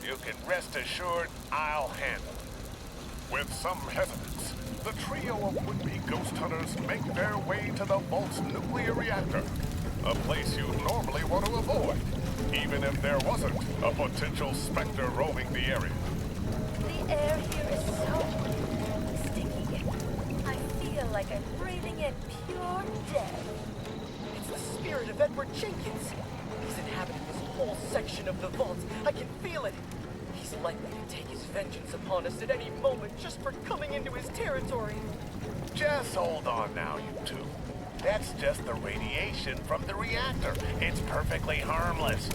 you can rest assured I'll handle it. With some hesitance, the trio of would-be ghost hunters make their way to the Vault's nuclear reactor, a place you'd normally want to avoid, even if there wasn't a potential specter roaming the area. The air here is so sticky. I feel like I'm breathing in pure death. It's the spirit of Edward Jenkins. He's inhabiting this whole section of the vault. I can feel it. He's likely to take his vengeance upon us at any moment just for coming into his territory. Just hold on now, you two. That's just the radiation from the reactor. It's perfectly harmless.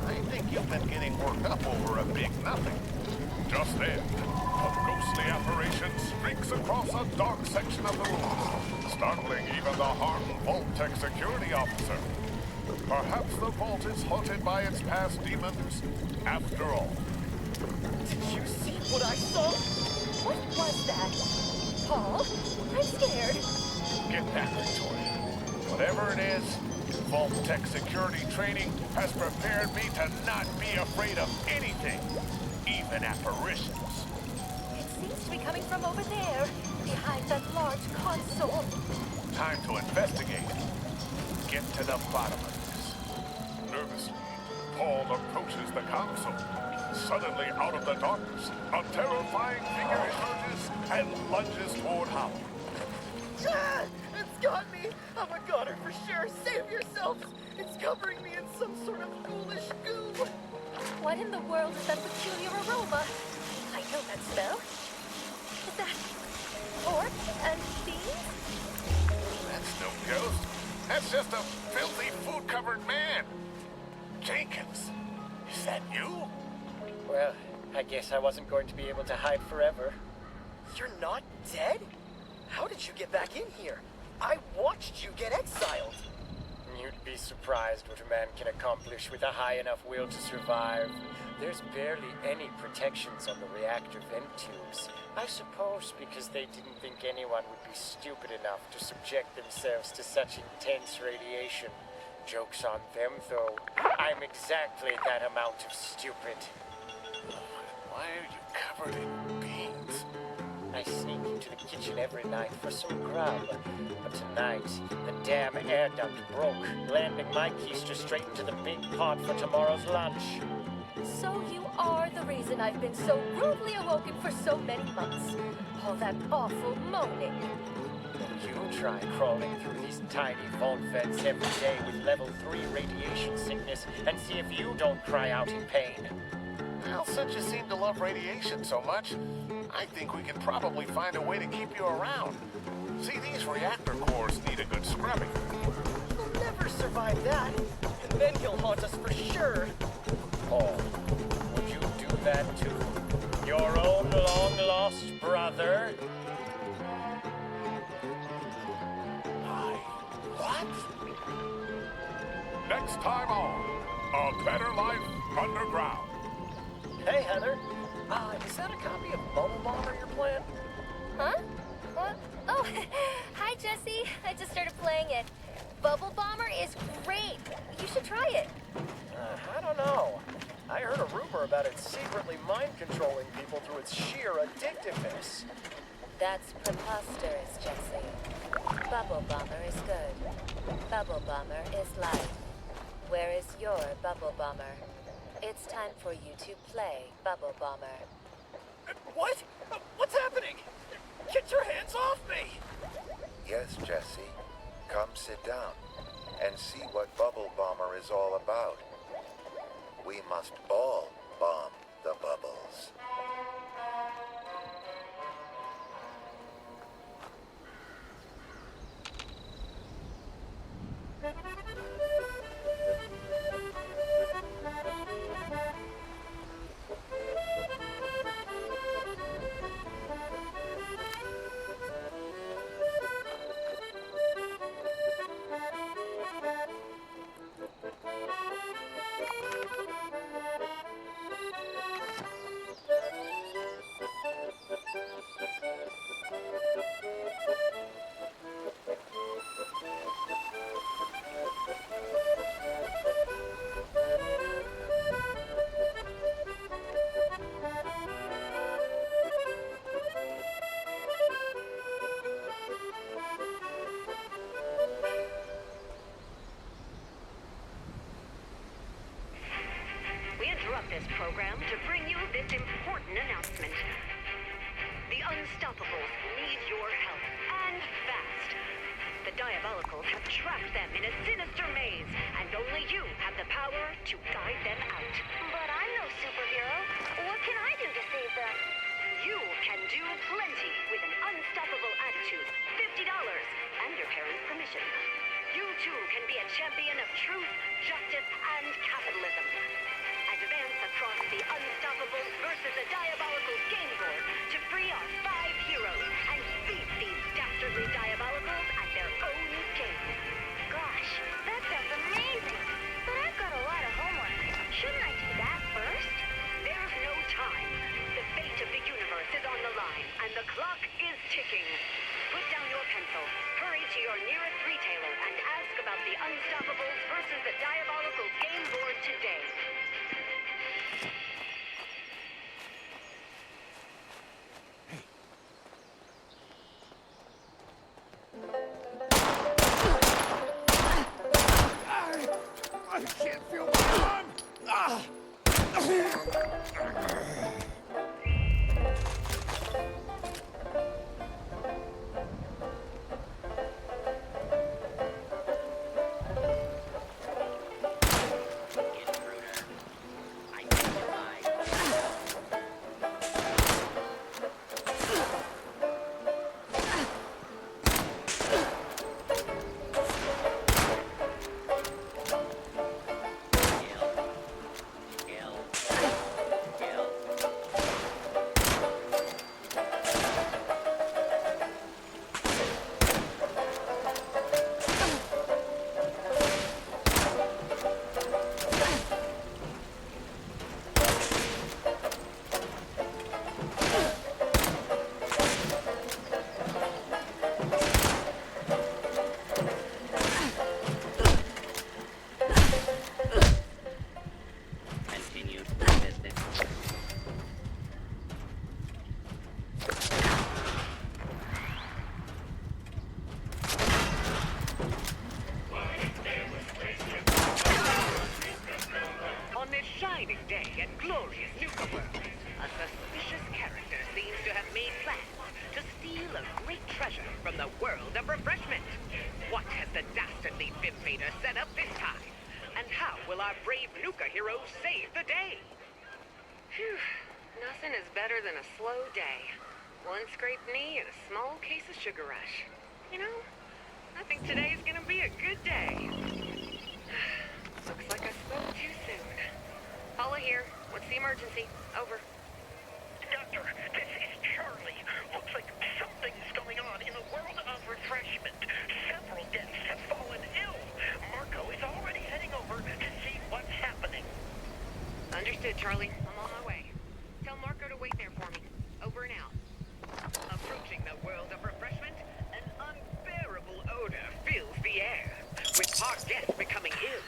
I think you've been getting worked up over a big nothing. Just then, a ghostly apparition streaks across a dark section of the room, startling even the hardened Vault Tech security officer. Perhaps the vault is haunted by its past demons, after all. Did you see what I saw? What was that? Paul, I'm scared. Get that, Victoria. Whatever it is, Vault Tech security training has prepared me to not be afraid of anything, even apparitions. It seems to be coming from over there, behind that large console. Time to investigate. Get to the bottom of this. Nervously, Paul approaches the console. Suddenly, out of the darkness, a terrifying figure emerges and lunges toward Howard. Ah, it's got me! I'm a goner for sure. Save yourselves! It's covering me in some sort of ghoulish goo. What in the world is that peculiar aroma? I know that smell. Is that pork and beans? That's no ghost. That's just a filthy, food-covered man. Jenkins, is that you? Well, I guess I wasn't going to be able to hide forever. You're not dead? How did you get back in here? I watched you get exiled. You'd be surprised what a man can accomplish with a high enough will to survive. There's barely any protections on the reactor vent tubes. I suppose because they didn't think anyone would be stupid enough to subject themselves to such intense radiation. Joke's on them, though. I'm exactly that amount of stupid. Why are you covered in beans? I sneak into the kitchen every night for some grub. But tonight, the damn air duct broke, landing my keister straight into the big pot for tomorrow's lunch. So you are the reason I've been so rudely awoken for so many months. All that awful moaning. You try crawling through these tiny vault vents every day with level 3 radiation sickness and see if you don't cry out in pain. Well, since you seem to love radiation so much, I think we can probably find a way to keep you around. See, these reactor cores need a good scrubbing. He'll never survive that. And then he'll haunt us for sure. Paul, would you do that to your own long-lost brother? What? Next time on A Better Life Underground. Hey, Heather. Is that a copy of Bubble Bomber you're playing? Huh? What? Oh, hi, Jesse. I just started playing it. Bubble Bomber is great. You should try it. I don't know. I heard a rumor about it secretly mind-controlling people through its sheer addictiveness. That's preposterous, Jesse. Bubble Bomber is good. Bubble Bomber is life. Where is your Bubble Bomber? It's time for you to play Bubble Bomber. What? What's happening? Get your hands off me! Yes, Jesse. Come sit down and see what Bubble Bomber is all about. We must all bomb the bubbles. This program to bring you this important announcement. The Unstoppables need your help, and fast. The Diabolicals have trapped them in a sinister maze, and only you have the power to guide them out. But I'm no superhero. What can I do to save them? You can do plenty with an unstoppable attitude, $50, and your parents' permission. You too can be a champion of truth, justice, and capitalism. Advance across the Unstoppables versus the Diabolicals game board to free our 5 heroes and beat these dastardly Diabolicals at their own game. Gosh, that sounds amazing. But I've got a lot of homework. Shouldn't I do that first? There's no time. The fate of the universe is on the line, and the clock is ticking. Put down your pencil, hurry to your nearest retailer, and ask about the Unstoppables versus the Diabolicals game board today. I can't feel my arm! Ah! shining day and glorious Nuka World, a suspicious character seems to have made plans to steal a great treasure from the world of refreshment. What has the dastardly Vimvader set up this time? And how will our brave Nuka heroes save the day? Phew, nothing is better than a slow day. One scraped knee and a small case of sugar rush. You know, I think today's gonna be a good day. Looks like I spoke too soon. Paula here. What's the emergency? Over. Doctor, this is Charlie. Looks like something's going on in the world of refreshment. Several deaths have fallen ill. Marco is already heading over to see what's happening. Understood, Charlie. I'm on my way. Tell Marco to wait there for me. Over and out. Approaching the world of refreshment, an unbearable odor fills the air. With our guests becoming ill,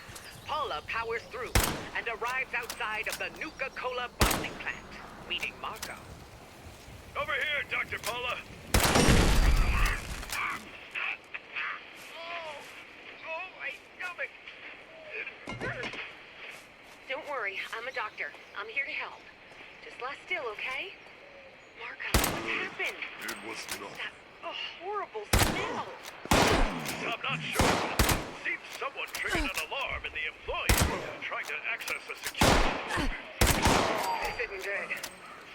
Paula powers through and arrives outside of the Nuka-Cola bottling plant, meeting Marco. Over here, Dr. Paula. Oh, my stomach. Don't worry, I'm a doctor. I'm here to help. Just lie still, okay? Marco, what's happened? It was not. That horrible smell. I'm not sure. Seems someone triggered an alarm in the employee trying to access the security. This isn't good.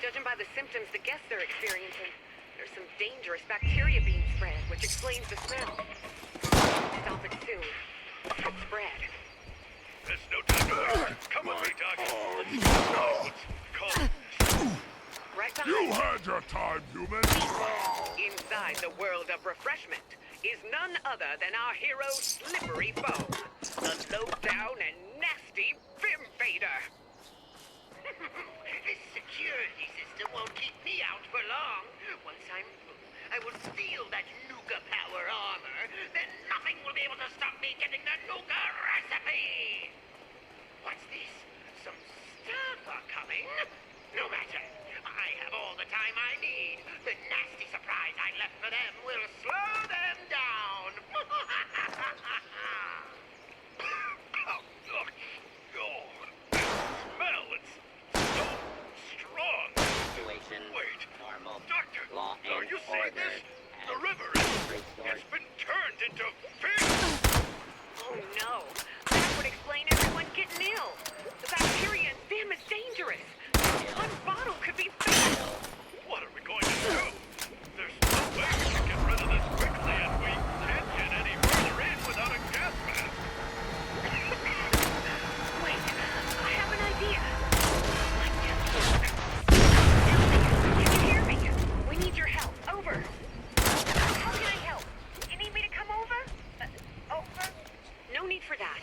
Judging by the symptoms the guests are experiencing, there's some dangerous bacteria being spread, which explains the smell. Stop it soon. It could spread. There's no time to wait. Come with me, Doc. Let's go. Call. Right behind You had your time, human. Inside the world of refreshment is none other than our hero Slippery Foe, the low-down and nasty Vimvader. This security system won't keep me out for long. Once I'm through, I will steal that Nuka power armor. Then nothing will be able to stop me getting the Nuka recipe. What's this? Some staff are coming? No matter. I have all the time I need. The nasty surprise I left for them will slow them down. Smell, it's so strong. Wait, Doctor, are you seeing this? The river it's been turned into fish. Oh no, that would explain everyone getting ill. The bacteria in Vim is dangerous. One bottle could be fatal. What are we going to do? There's no way we can get rid of this quickly, and we can't get any further in without a gas mask. Wait, I have an idea. Can you hear me? We need your help. Over. How can I help? You need me to come over? Over? No need for that.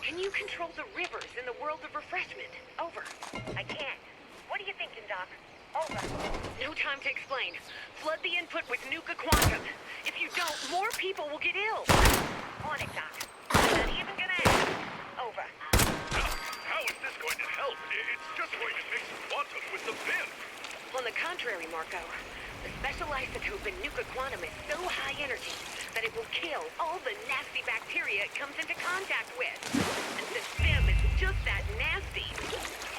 Can you control the rivers in the world of refreshment? Over. I can't. What are you thinking, Doc? Over. No time to explain. Flood the input with Nuka Quantum. If you don't, more people will get ill. On it, Doc. Not even gonna ask. Over. How is this going to help? It's just going to mix quantum with the Vim. On the contrary, Marco, the special isotope in Nuka Quantum is so high energy that it will kill all the nasty bacteria it comes into contact with. And since Vim is just that nasty...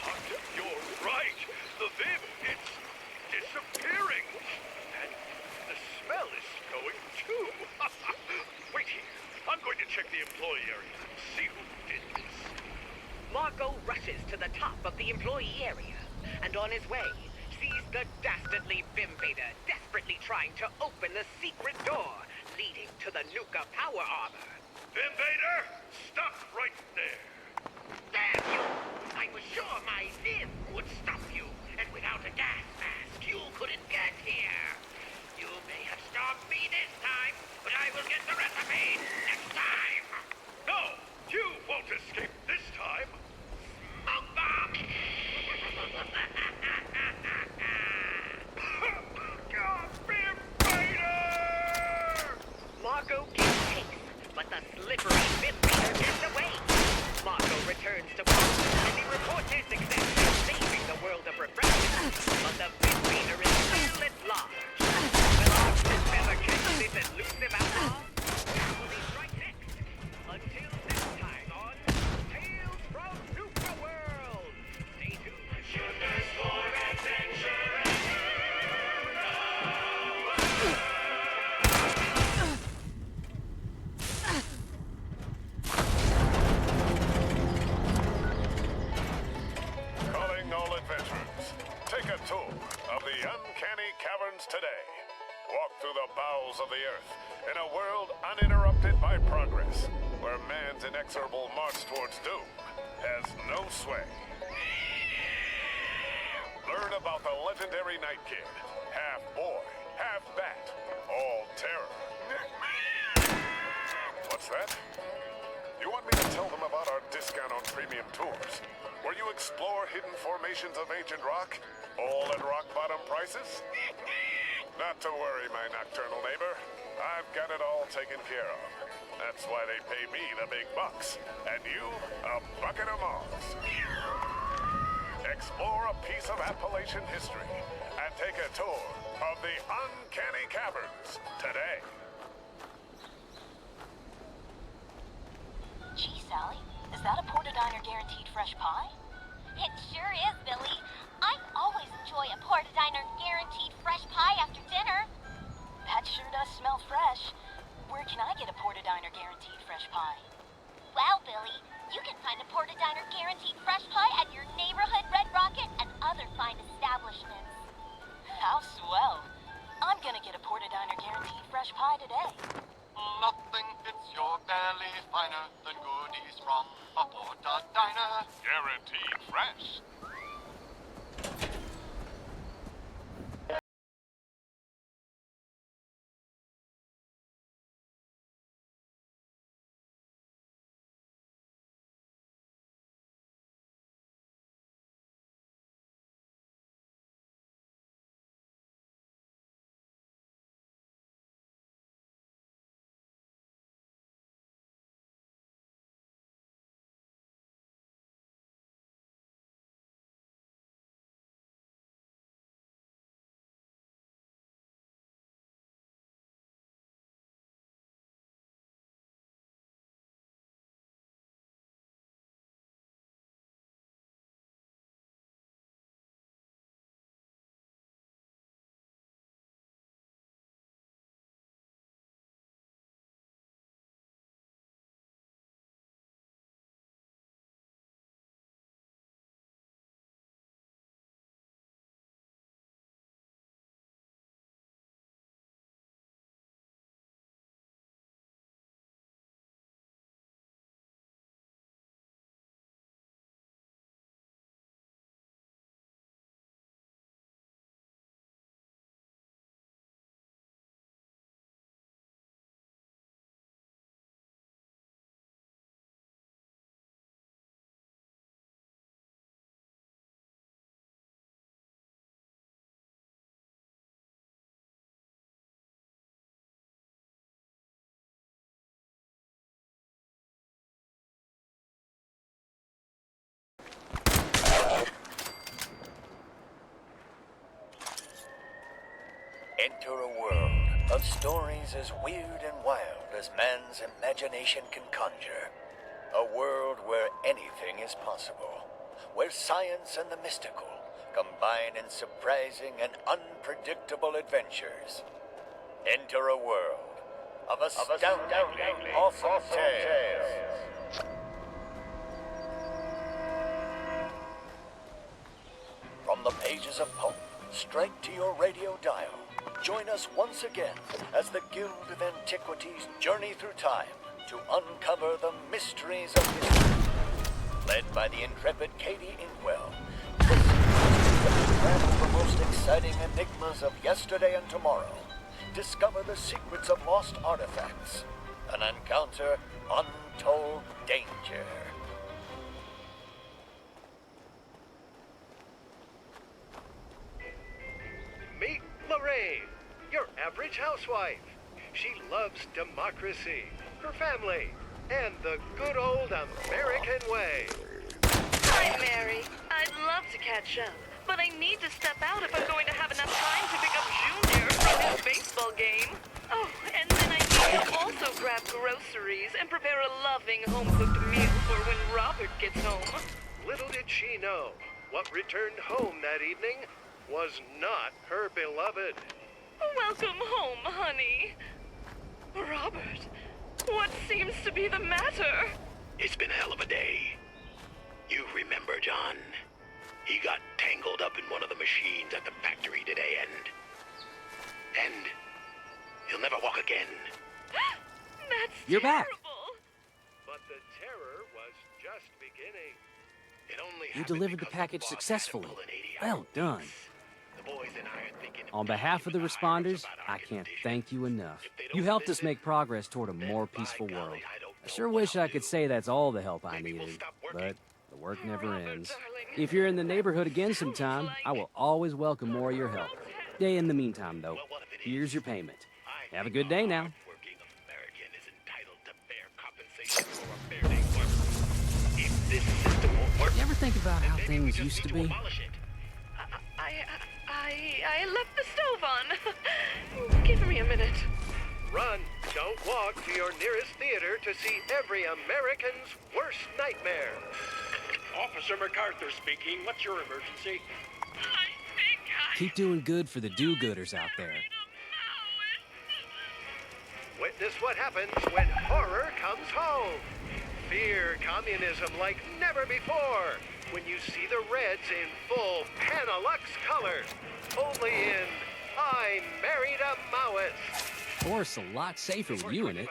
Doctor, you're right. The Vim, it's disappearing. And the smell is going too. Wait here. I'm going to check the employee area. See who did this. Marco rushes to the top of the employee area, and on his way, sees the dastardly Vimvader desperately trying to open the secret door leading to the Nuka power armor. Vimvader, stop right there. Damn you! I was sure my Vim would stop you, and without a gas mask, you couldn't get here. You may have stopped me this time, but I will get the recipe next time. No, you won't escape this time. Smoke bomb! Marco gives chase, but the slippery Vimvader gets away. Marco returns to Paula and he reports his success. a tour of the uncanny caverns today. Walk through the bowels of the earth in a world uninterrupted by progress, where man's inexorable march towards doom has no sway. Learn about the legendary Night Kid, half boy, half bat, all terror. What's that? You want me to tell them about our discount on premium tours, where you explore hidden formations of ancient rock, all at rock-bottom prices? Not to worry, my nocturnal neighbor. I've got it all taken care of. That's why they pay me the big bucks, and you a bucket of moss. Explore a piece of Appalachian history and take a tour of the uncanny caverns today. Gee, Sally, is that a Portadiner guaranteed fresh pie? It sure is, Billy. I always enjoy a Portadiner guaranteed fresh pie after dinner. That sure does smell fresh. Where can I get a Portadiner guaranteed fresh pie? Well, Billy, you can find a Portadiner guaranteed fresh pie at your neighborhood Red Rocket and other fine establishments. How swell. I'm gonna get a Portadiner guaranteed fresh pie today. Nothing fits your belly finer than goodies from a Portadiner. Guaranteed fresh. Enter a world of stories as weird and wild as man's imagination can conjure. A world where anything is possible. Where science and the mystical combine in surprising and unpredictable adventures. Enter a world of astoundingly awesome tales. From the pages of Pope, straight to your radio dial. Join us once again as the Guild of Antiquities journey through time to uncover the mysteries of history. Led by the intrepid Katie Inkwell, unravel the most exciting enigmas of yesterday and tomorrow. Discover the secrets of lost artifacts and encounter untold danger. Meet Lorraine, your average housewife. She loves democracy, her family, and the good old American way. Hi, Mary. I'd love to catch up, but I need to step out if I'm going to have enough time to pick up Junior from his baseball game. Oh, and then I need to also grab groceries and prepare a loving home-cooked meal for when Robert gets home. Little did she know, what returned home that evening was not her beloved. Welcome home, honey. Robert, what seems to be the matter? It's been a hell of a day. You remember, John? He got tangled up in one of the machines at the factory today, and he'll never walk again. That's You're back. But the terror was just beginning. It only You delivered the package successfully. Well done. The boys and I are thinking On behalf of the responders, I can't thank you enough. You helped us make progress toward a more peaceful world. I sure wish I could say that's all the help I needed, but the work never ends. If you're in the neighborhood again sometime, I will always welcome more of your help. In the meantime, though, here's your payment. Have a good day now. This system won't work. You ever think about how things used to be? I left the stove on. Give me a minute. Run, don't walk to your nearest theater to see every American's worst nightmare. Officer MacArthur speaking. What's your emergency? Keep doing good for the do-gooders out there. Witness what happens when horror comes home. Fear communism like never before when you see the Reds in full Panalux color. Only in I Married a Maoist. Of course, a lot safer with you in it.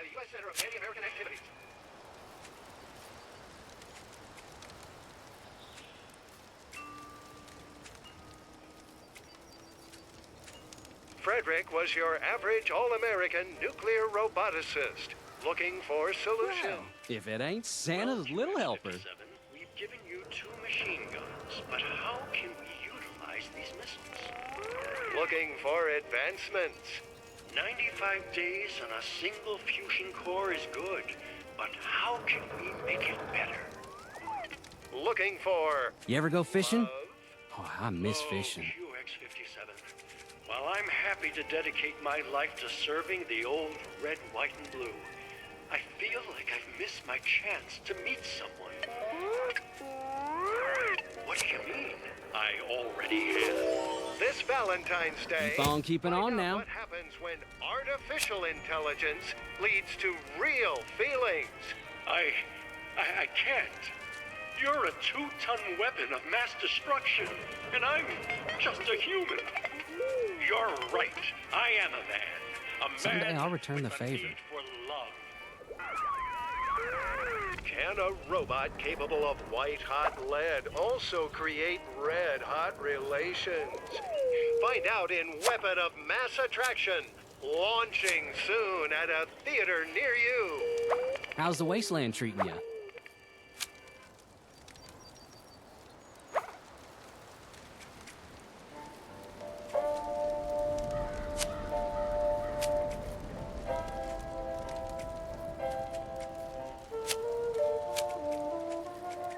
Frederick was your average all-American nuclear roboticist looking for solution. Well, if it ain't Santa's little helper. We've given you 2 machine guns, but how can we utilize these missiles? Looking for advancements. 95 days on a single fusion core is good, but how can we make it better? Looking for... You ever go fishing? Oh, I miss fishing. QX-57. Well, I'm happy to dedicate my life to serving the old red, white, and blue. I feel like I've missed my chance to meet someone. What do you mean? I already am. This Valentine's Day... Keep on keeping on now. What happens when artificial intelligence leads to real feelings? I can't. You're a 2-ton weapon of mass destruction, and I'm just a human. You're right. I am a man. A Someday man I'll return the with a favor. need for love. Can a robot capable of white-hot lead also create red-hot relations? Find out in Weapon of Mass Attraction, launching soon at a theater near you. How's the wasteland treating you?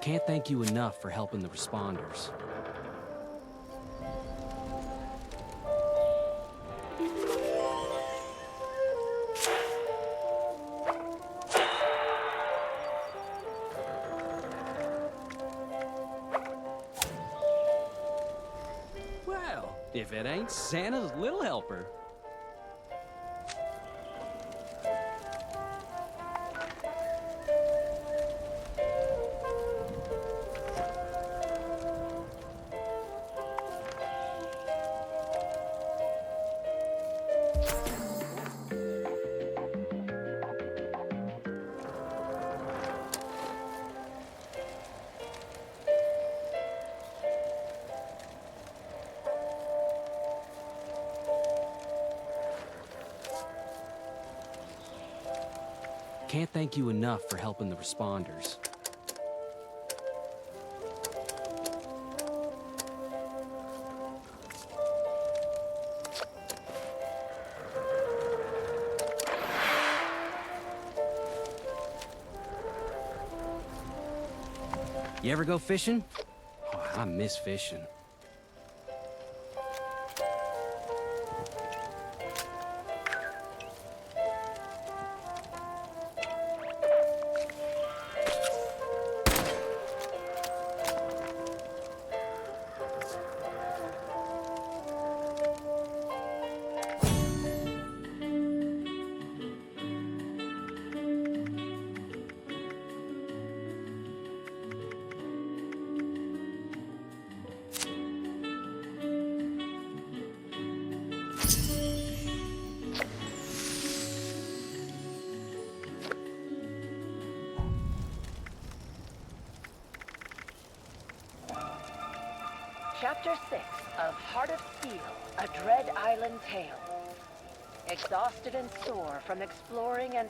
Can't thank you enough for helping the responders. Well, if it ain't Santa's little helper. Can't thank you enough for helping the responders. You ever go fishing? Oh, I miss fishing. Chapter 6 of Heart of Steel, A Dread Island Tale. Exhausted and sore from exploring and